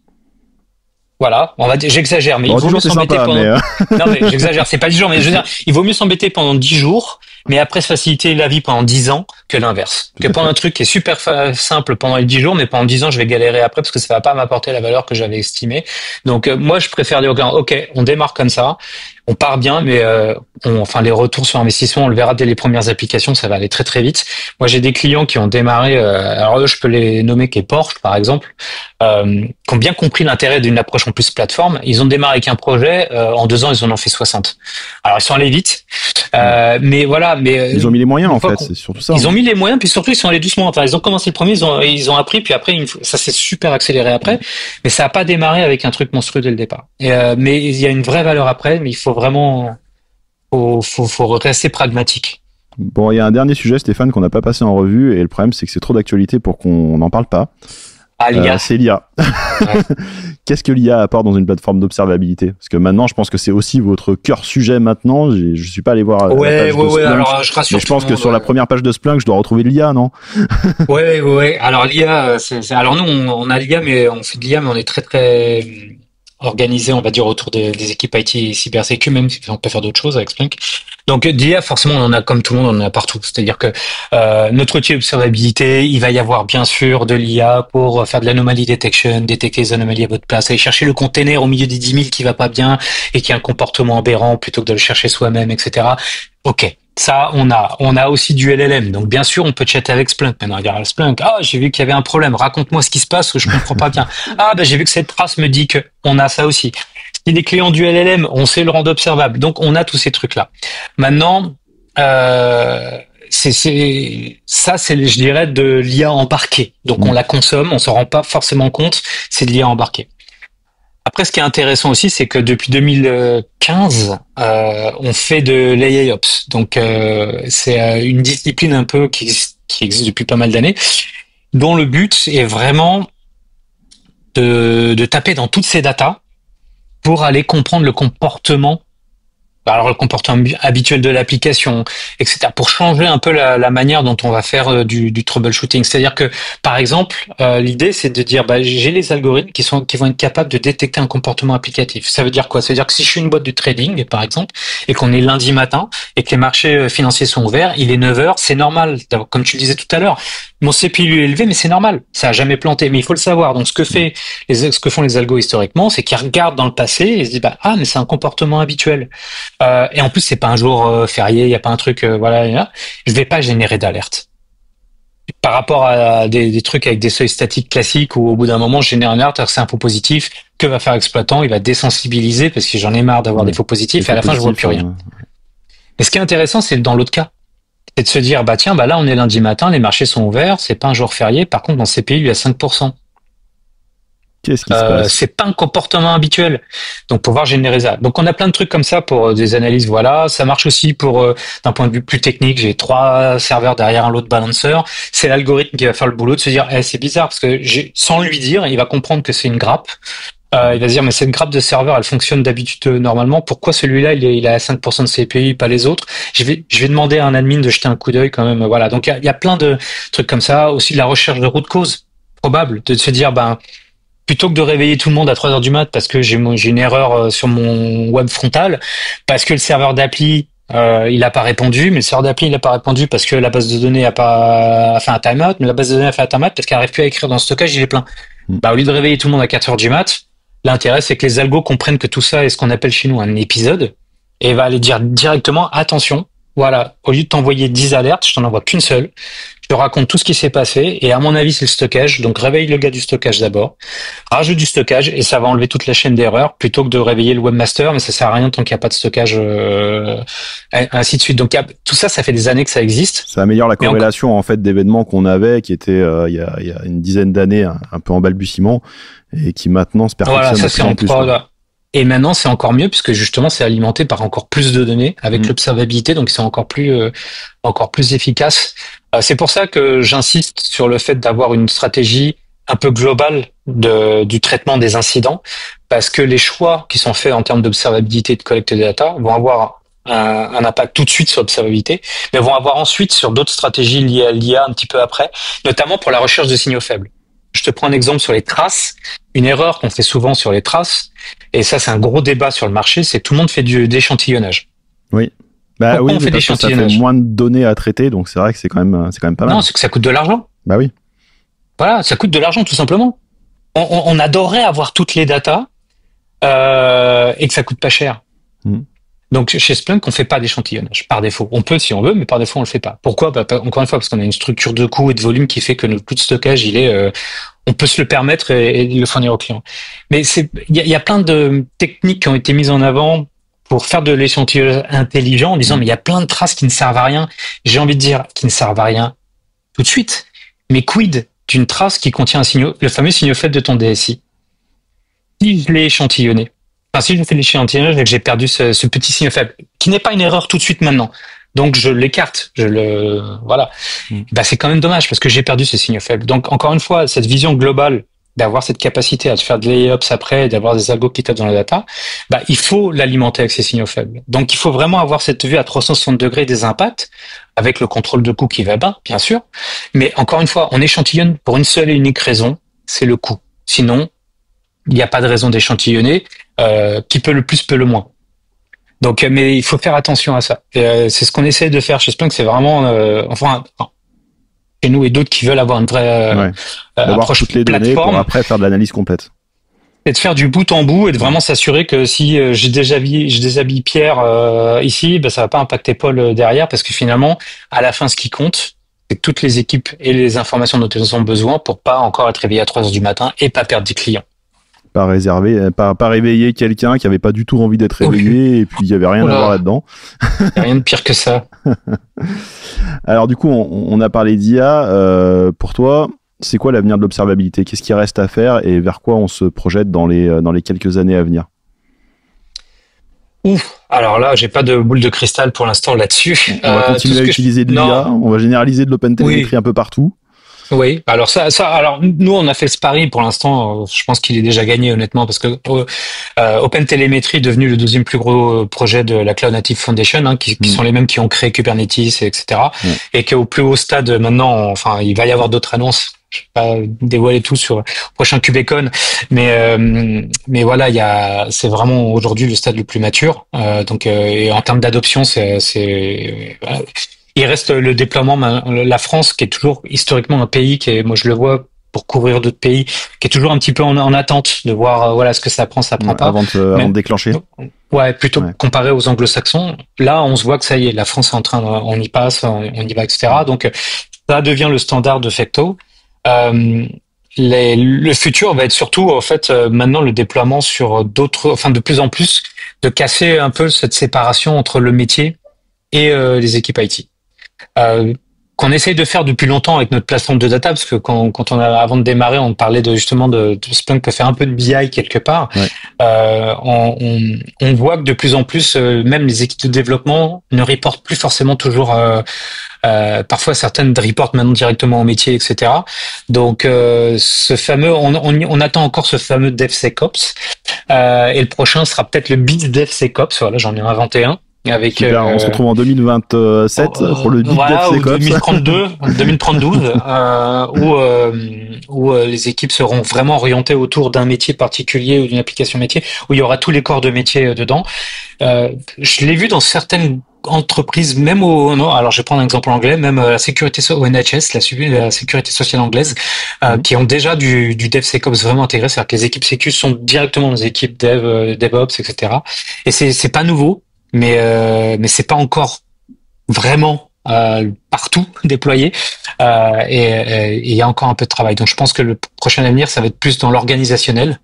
Voilà, on va dire, j'exagère, mais Bon, il vaut mieux c'est s'embêter sympa, pendant. mais Non, mais j'exagère, c'est pas 10 jours, mais je veux dire, il vaut mieux s'embêter pendant 10 jours, mais après se faciliter la vie pendant 10 ans que l'inverse. Tout Que à pendant fait. un truc qui est super simple pendant les 10 jours, mais pendant 10 ans, je vais galérer après parce que ça va pas m'apporter la valeur que j'avais estimée. Donc, moi, je préfère dire, ok, on démarre comme ça, on part bien, mais enfin, les retours sur investissement, on le verra dès les premières applications, ça va aller très très vite. Moi, j'ai des clients qui ont démarré, alors eux, je peux les nommer, qui est Porsche, par exemple, qui ont bien compris l'intérêt d'une approche en plus plateforme. Ils ont démarré avec un projet, en 2 ans, ils en ont fait 60. Alors, ils sont allés vite, mais voilà. Mais ils ont mis les moyens, en fait, c'est surtout ça. Ils ont mis les moyens, puis surtout, ils sont allés doucement. Enfin, ils ont commencé le premier, ils ont appris, puis après, ça s'est super accéléré après, mais ça a pas démarré avec un truc monstrueux dès le départ. Mais il y a une vraie valeur après, mais il faut vraiment, faut rester pragmatique. Bon, il y a un dernier sujet, Stéphane, qu'on n'a pas passé en revue, et le problème, c'est que c'est trop d'actualité pour qu'on n'en parle pas. Ah, l'IA. C'est l'IA. Ouais. Qu'est-ce que l'IA apporte dans une plateforme d'observabilité? Parce que maintenant, je pense que c'est aussi votre cœur sujet maintenant. Je suis pas allé voir la Ouais, page de ouais, Splunk, alors je rassure mais je tout le pense que monde. sur la première page de Splunk, je dois retrouver de l'IA, non? Ouais. Alors l'IA, alors nous, on a l'IA, mais on fait de l'IA, mais on est très, très organisé, on va dire, autour des équipes IT et cybersécu, même si on peut faire d'autres choses avec Splunk. Donc d'IA, forcément, on en a comme tout le monde, on en a partout. C'est-à-dire que notre outil d'observabilité, il va y avoir bien sûr de l'IA pour faire de l'anomaly detection, détecter les anomalies à votre place, aller chercher le container au milieu des 10 000 qui va pas bien et qui a un comportement aberrant plutôt que de le chercher soi-même, etc. Ok. Ça, on a aussi du LLM. Donc, bien sûr, on peut chatter avec Splunk. Maintenant, regarde Splunk. Ah, j'ai vu qu'il y avait un problème. Raconte-moi ce qui se passe, que je comprends pas bien. Ah, ben, j'ai vu que cette trace me dit que on a ça aussi. Si les clients du LLM, on sait le rendre observable. Donc, on a tous ces trucs-là. Maintenant, je dirais, de l'IA embarquée. Donc, on la consomme, on s'en rend pas forcément compte. C'est de l'IA embarquée. Après, ce qui est intéressant aussi, c'est que depuis 2015, on fait de l'AIOps. Donc, c'est une discipline un peu qui existe depuis pas mal d'années, dont le but est vraiment de taper dans toutes ces datas pour aller comprendre le comportement. Alors le comportement habituel de l'application, etc. Pour changer un peu la manière dont on va faire du troubleshooting. C'est-à-dire que, par exemple, l'idée c'est de dire, j'ai les algorithmes qui vont être capables de détecter un comportement applicatif. Ça veut dire quoi? Ça veut dire que si je suis une boîte de trading, par exemple, et qu'on est lundi matin et que les marchés financiers sont ouverts, il est 9 heures, c'est normal. Comme tu le disais tout à l'heure, mon CPU est élevé, mais c'est normal. Ça a jamais planté, mais il faut le savoir. Donc ce que font les algos historiquement, c'est qu'ils regardent dans le passé et se disent, mais c'est un comportement habituel. Et en plus, c'est pas un jour férié, il y a pas un truc, voilà. Je vais pas générer d'alerte. Par rapport à des trucs avec des seuils statiques classiques où au bout d'un moment, je génère une alerte, c'est un faux positif. Que va faire l'exploitant? Il va désensibiliser parce que j'en ai marre d'avoir des faux positifs et à la fin, je vois plus rien. Mais ce qui est intéressant, c'est dans l'autre cas. C'est de se dire, là, on est lundi matin, les marchés sont ouverts, c'est pas un jour férié. Par contre, dans ces pays, il y a 5%. Qu'est-ce qui se passe? C'est pas un comportement habituel. Donc, pouvoir générer ça. Donc, on a plein de trucs comme ça pour des analyses. Voilà. Ça marche aussi pour, d'un point de vue plus technique. J'ai 3 serveurs derrière un load balancer. C'est l'algorithme qui va faire le boulot de se dire, c'est bizarre parce que sans lui dire, il va comprendre que c'est une grappe. Il va se dire, mais cette grappe de serveur, elle fonctionne d'habitude normalement. Pourquoi celui-là, il a 5% de CPU, pas les autres? Je vais demander à un admin de jeter un coup d'œil quand même. Voilà. Donc, il y a plein de trucs comme ça. Aussi, de la recherche de root cause probable. De se dire, plutôt que de réveiller tout le monde à 3 heures du mat parce que j'ai une erreur sur mon web frontal, parce que le serveur d'appli il a pas répondu, mais le serveur d'appli il a pas répondu parce que la base de données a fait un timeout, mais la base de données a fait un timeout parce qu'elle n'arrive plus à écrire dans le stockage, il est plein. Au lieu de réveiller tout le monde à 4 heures du mat, l'intérêt c'est que les algos comprennent que tout ça est ce qu'on appelle chez nous un épisode et va aller dire directement attention. Voilà, au lieu de t'envoyer 10 alertes, je t'en envoie qu'une seule. Je te raconte tout ce qui s'est passé et à mon avis, c'est le stockage. Donc réveille le gars du stockage d'abord, rajoute du stockage et ça va enlever toute la chaîne d'erreurs plutôt que de réveiller le webmaster, mais ça sert à rien tant qu'il n'y a pas de stockage, ainsi de suite. Donc tout ça, ça fait des années que ça existe. Ça améliore la corrélation en fait d'événements qu'on avait, qui étaient il y a une dizaine d'années un peu en balbutiement et qui maintenant se perfectionnent de plus en plus. Et maintenant, c'est encore mieux puisque justement, c'est alimenté par encore plus de données avec l'observabilité, donc c'est encore plus efficace. C'est pour ça que j'insiste sur le fait d'avoir une stratégie un peu globale du traitement des incidents, parce que les choix qui sont faits en termes d'observabilité et de collecte de data vont avoir un impact tout de suite sur l'observabilité, mais vont avoir ensuite sur d'autres stratégies liées à l'IA un petit peu après, notamment pour la recherche de signaux faibles. Je te prends un exemple sur les traces. Une erreur qu'on fait souvent sur les traces, et ça c'est un gros débat sur le marché, c'est que tout le monde fait d'échantillonnage. Oui. Pourquoi oui, on fait parce que ça fait moins de données à traiter, donc c'est vrai que c'est quand même pas mal. Non, c'est que ça coûte de l'argent. Bah oui. Voilà, ça coûte de l'argent tout simplement. On adorerait avoir toutes les datas et que ça coûte pas cher. Donc chez Splunk, on fait pas d'échantillonnage par défaut. On peut si on veut, mais par défaut on le fait pas. Pourquoi? Encore une fois, parce qu'on a une structure de coût et de volume qui fait que notre coût de stockage, on peut se le permettre et le fournir aux clients. Mais il y a plein de techniques qui ont été mises en avant pour faire de l'échantillonnage intelligent en disant mais il y a plein de traces qui ne servent à rien. J'ai envie de dire qui ne servent à rien tout de suite. Mais quid d'une trace qui contient le fameux signaux faible de ton DSI? Si je l'ai échantillonné, si je fais l'échantillonnage et que j'ai perdu ce petit signal faible, qui n'est pas une erreur tout de suite maintenant, Donc je l'écarte, voilà. Bah c'est quand même dommage parce que j'ai perdu ces signaux faibles. Donc encore une fois, cette vision globale d'avoir cette capacité à se faire des layups après, d'avoir des algos qui tapent dans la data, bah il faut l'alimenter avec ces signaux faibles. Donc il faut vraiment avoir cette vue à 360 degrés des impacts avec le contrôle de coût qui va bien sûr. Mais encore une fois, on échantillonne pour une seule et unique raison, c'est le coût. Sinon, il n'y a pas de raison d'échantillonner. Qui peut le plus peut le moins. Donc, mais il faut faire attention à ça. C'est ce qu'on essaie de faire chez Splunk, c'est vraiment, chez nous et d'autres qui veulent avoir une vraie approche toutes les plateforme, données pour après faire de l'analyse complète. Et de faire du bout en bout et de vraiment s'assurer que si je déshabille Pierre ici, ben ça va pas impacter Paul derrière, parce que finalement, à la fin, ce qui compte, c'est que toutes les équipes et les informations dont elles ont besoin pour pas encore être réveillées à 3 heures du matin et pas perdre des clients. Pas réveiller quelqu'un qui avait pas du tout envie d'être réveillé et puis il y avait rien à voir là-dedans. Rien de pire que ça. Alors du coup, on a parlé d'IA. Pour toi, c'est quoi l'avenir de l'observabilité? Qu'est-ce qui reste à faire et vers quoi on se projette dans les quelques années à venir? Alors là, j'ai pas de boule de cristal pour l'instant là-dessus. On va continuer à utiliser de l'IA. On va généraliser de l'OpenTelemetry un peu partout. Oui, alors alors nous on a fait ce pari pour l'instant. Je pense qu'il est déjà gagné honnêtement parce que OpenTelemetry est devenu le deuxième plus gros projet de la Cloud Native Foundation, qui sont les mêmes qui ont créé Kubernetes, etc. Et qu'au plus haut stade maintenant, enfin il va y avoir d'autres annonces. Je vais pas dévoiler tout sur le prochain KubeCon, mais voilà, c'est vraiment aujourd'hui le stade le plus mature. Et en termes d'adoption, voilà. Il reste le déploiement, la France, qui est toujours historiquement un pays moi je le vois pour couvrir d'autres pays, qui est toujours un petit peu en attente de voir voilà ce que ça prend pas. Avant de déclencher. Ouais, plutôt comparé aux anglo-saxons. Là, on se voit que ça y est, la France est en train, on y passe, on y va, etc. Donc ça devient le standard de facto. Le futur va être surtout en fait maintenant le déploiement sur de plus en plus de casser un peu cette séparation entre le métier et les équipes IT. Qu'on essaye de faire depuis longtemps avec notre plateforme de data, parce que quand avant de démarrer, on parlait justement de Splunk peut faire un peu de BI quelque part. On voit que de plus en plus, même les équipes de développement ne reportent plus forcément toujours. Parfois, certaines reportent maintenant directement au métier, etc. Donc, ce fameux, on attend encore ce fameux DevSecOps. Et le prochain sera peut-être le BizDevSecOps. Voilà, j'en ai inventé un. Super, on se retrouve en 2027 pour le DevSecOps. 2032, où les équipes seront vraiment orientées autour d'un métier particulier ou d'une application métier, où il y aura tous les corps de métier dedans. Je l'ai vu dans certaines entreprises, même alors je vais prendre un exemple anglais, même la sécurité au NHS, la sécurité sociale anglaise, qui ont déjà du DevSecOps vraiment intégré, c'est-à-dire que les équipes sécu sont directement les équipes DevOps, etc. Et c'est pas nouveau. Mais c'est pas encore vraiment partout déployé et il y a encore un peu de travail. Donc je pense que le prochain avenir, ça va être plus dans l'organisationnel.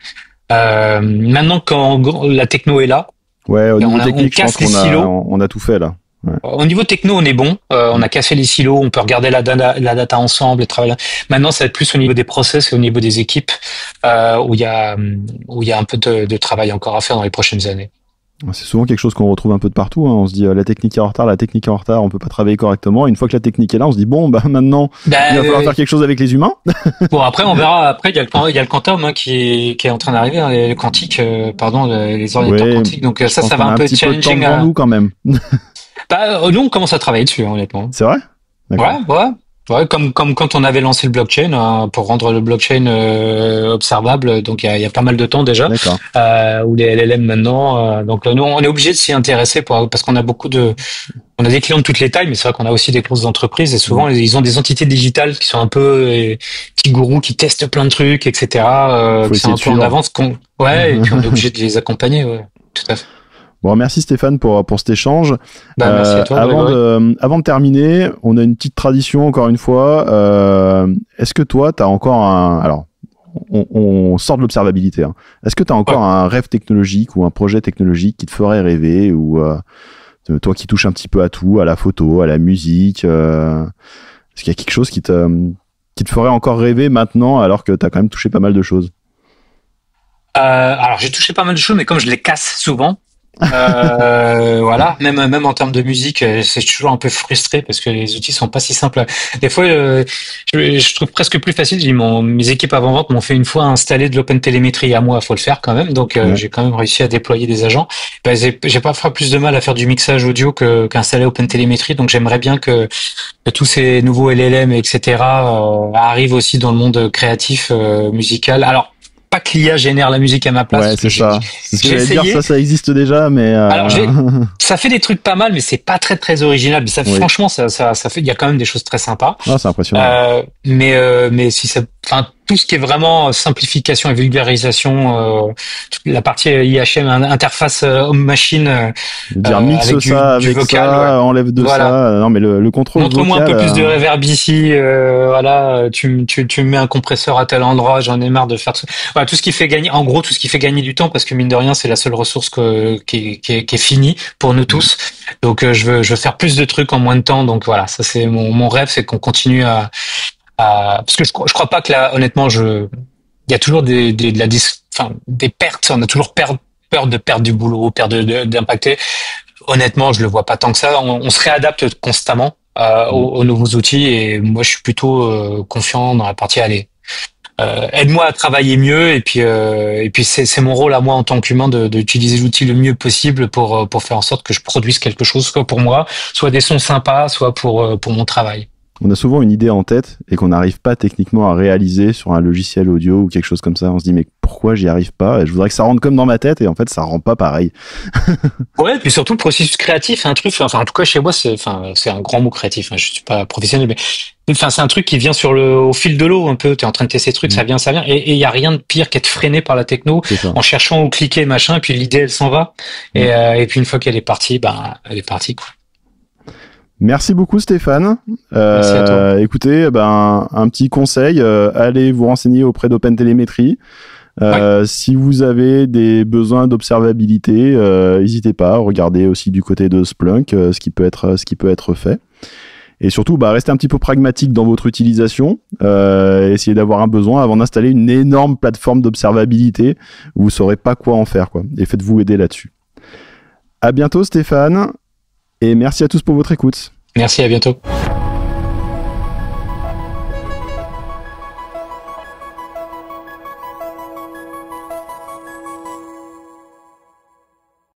Maintenant, quand la techno est là, au niveau technique, je pense qu'on a tout fait là. Ouais. Au niveau techno, on est bon. On a cassé les silos, on peut regarder la data ensemble et travailler. Maintenant, ça va être plus au niveau des process et au niveau des équipes où il y a un peu de travail encore à faire dans les prochaines années. C'est souvent quelque chose qu'on retrouve un peu de partout. On se dit la technique est en retard, on peut pas travailler correctement. Une fois que la technique est là, on se dit maintenant il va falloir faire quelque chose avec les humains. Bon, après on verra. Après il y a le quantum qui est en train d'arriver, le quantique, les ordinateurs quantiques. Donc ça va un peu être challenging. Peu de temps devant nous quand même. Nous on commence à travailler dessus, honnêtement. C'est vrai. Ouais, comme quand on avait lancé le blockchain pour rendre le blockchain observable, donc il y a pas mal de temps déjà, ou les LLM maintenant. Donc nous on est obligé de s'y intéresser parce qu'on a on a des clients de toutes les tailles, mais c'est vrai qu'on a aussi des grosses entreprises et souvent ils ont des entités digitales qui sont un peu petits gourous qui testent plein de trucs, etc. Qui sont un peu en avance. Et puis on est obligé de les accompagner. Ouais, tout à fait. Bon, merci Stéphane pour cet échange. Merci à toi. Avant de terminer, on a une petite tradition encore une fois. Est-ce que toi, t'as encore alors, on sort de l'observabilité. Est-ce que t'as encore un rêve technologique ou un projet technologique qui te ferait rêver ou toi qui touches un petit peu à tout, à la photo, à la musique, est-ce qu'il y a quelque chose qui te ferait encore rêver maintenant alors que t'as quand même touché pas mal de choses? Alors j'ai touché pas mal de choses, mais comme je les casse souvent. Voilà, même en termes de musique, c'est toujours un peu frustré parce que les outils sont pas si simples. Des fois, je trouve presque plus facile. Mes équipes avant-vente m'ont fait une fois installer de l'open télémétrie. À moi, faut le faire quand même. Donc, j'ai quand même réussi à déployer des agents. Ben, j'ai pas fait plus de mal à faire du mixage audio qu'installer open télémétrie. Donc, j'aimerais bien que tous ces nouveaux LLM, etc., arrivent aussi dans le monde créatif, musical. Alors, pas que l'IA génère la musique à ma place. Ouais, c'est ça. C'est ce que j'ai j'allais dire, essayé. ça existe déjà, mais... Alors, ça fait des trucs pas mal, mais c'est pas très très original. Mais ça, oui. Franchement, ça fait, il y a quand même des choses très sympas. Ah, c'est impressionnant. Mais si ça, enfin, tout ce qui est vraiment simplification et vulgarisation, la partie IHM, interface homme-machine, dire mixe avec ça du avec vocal, ça, enlève de ça. Non, mais le contrôle vocal. Montre-moi un peu plus de reverb ici. Voilà, tu me mets un compresseur à tel endroit. J'en ai marre de faire tout. Voilà, tout ce qui fait gagner, en gros, tout ce qui fait gagner du temps, parce que mine de rien, c'est la seule ressource qui est finie pour nous tous. Donc, je veux faire plus de trucs en moins de temps. Donc voilà, ça c'est mon rêve, c'est qu'on continue parce que je crois pas que là, honnêtement, il y a toujours des pertes. On a toujours peur de perdre du boulot, peur d'impacter. Honnêtement, je le vois pas tant que ça. On se réadapte constamment aux nouveaux outils et moi, je suis plutôt confiant dans la partie aller. Aide-moi à travailler mieux et puis c'est mon rôle à moi en tant qu'humain d'utiliser l'outil le mieux possible pour faire en sorte que je produise quelque chose, soit pour moi, soit des sons sympas, soit pour mon travail. On a souvent une idée en tête et qu'on n'arrive pas techniquement à réaliser sur un logiciel audio ou quelque chose comme ça. On se dit mais pourquoi j'y arrive pas? Et je voudrais que ça rentre comme dans ma tête et en fait ça rend pas pareil. Ouais, et puis surtout le processus créatif, c'est un truc. Enfin, en tout cas chez moi, c'est un grand mot créatif. Hein, je suis pas professionnel, mais c'est un truc qui vient au fil de l'eau un peu. T'es en train de tester ces trucs, ça vient, et il y a rien de pire qu'être freiné par la techno en cherchant où cliquer machin. Et puis l'idée elle s'en va. Et puis une fois qu'elle est partie, elle est partie quoi. Merci beaucoup Stéphane. Merci à toi. Écoutez, un petit conseil, allez vous renseigner auprès d'Open Télémétrie. Si vous avez des besoins d'observabilité, n'hésitez pas, regardez aussi du côté de Splunk ce qui peut être fait. Et surtout, restez un petit peu pragmatique dans votre utilisation. Essayez d'avoir un besoin avant d'installer une énorme plateforme d'observabilité où vous saurez pas quoi en faire, quoi. Et faites-vous aider là-dessus. À bientôt Stéphane. Et merci à tous pour votre écoute. Merci, à bientôt.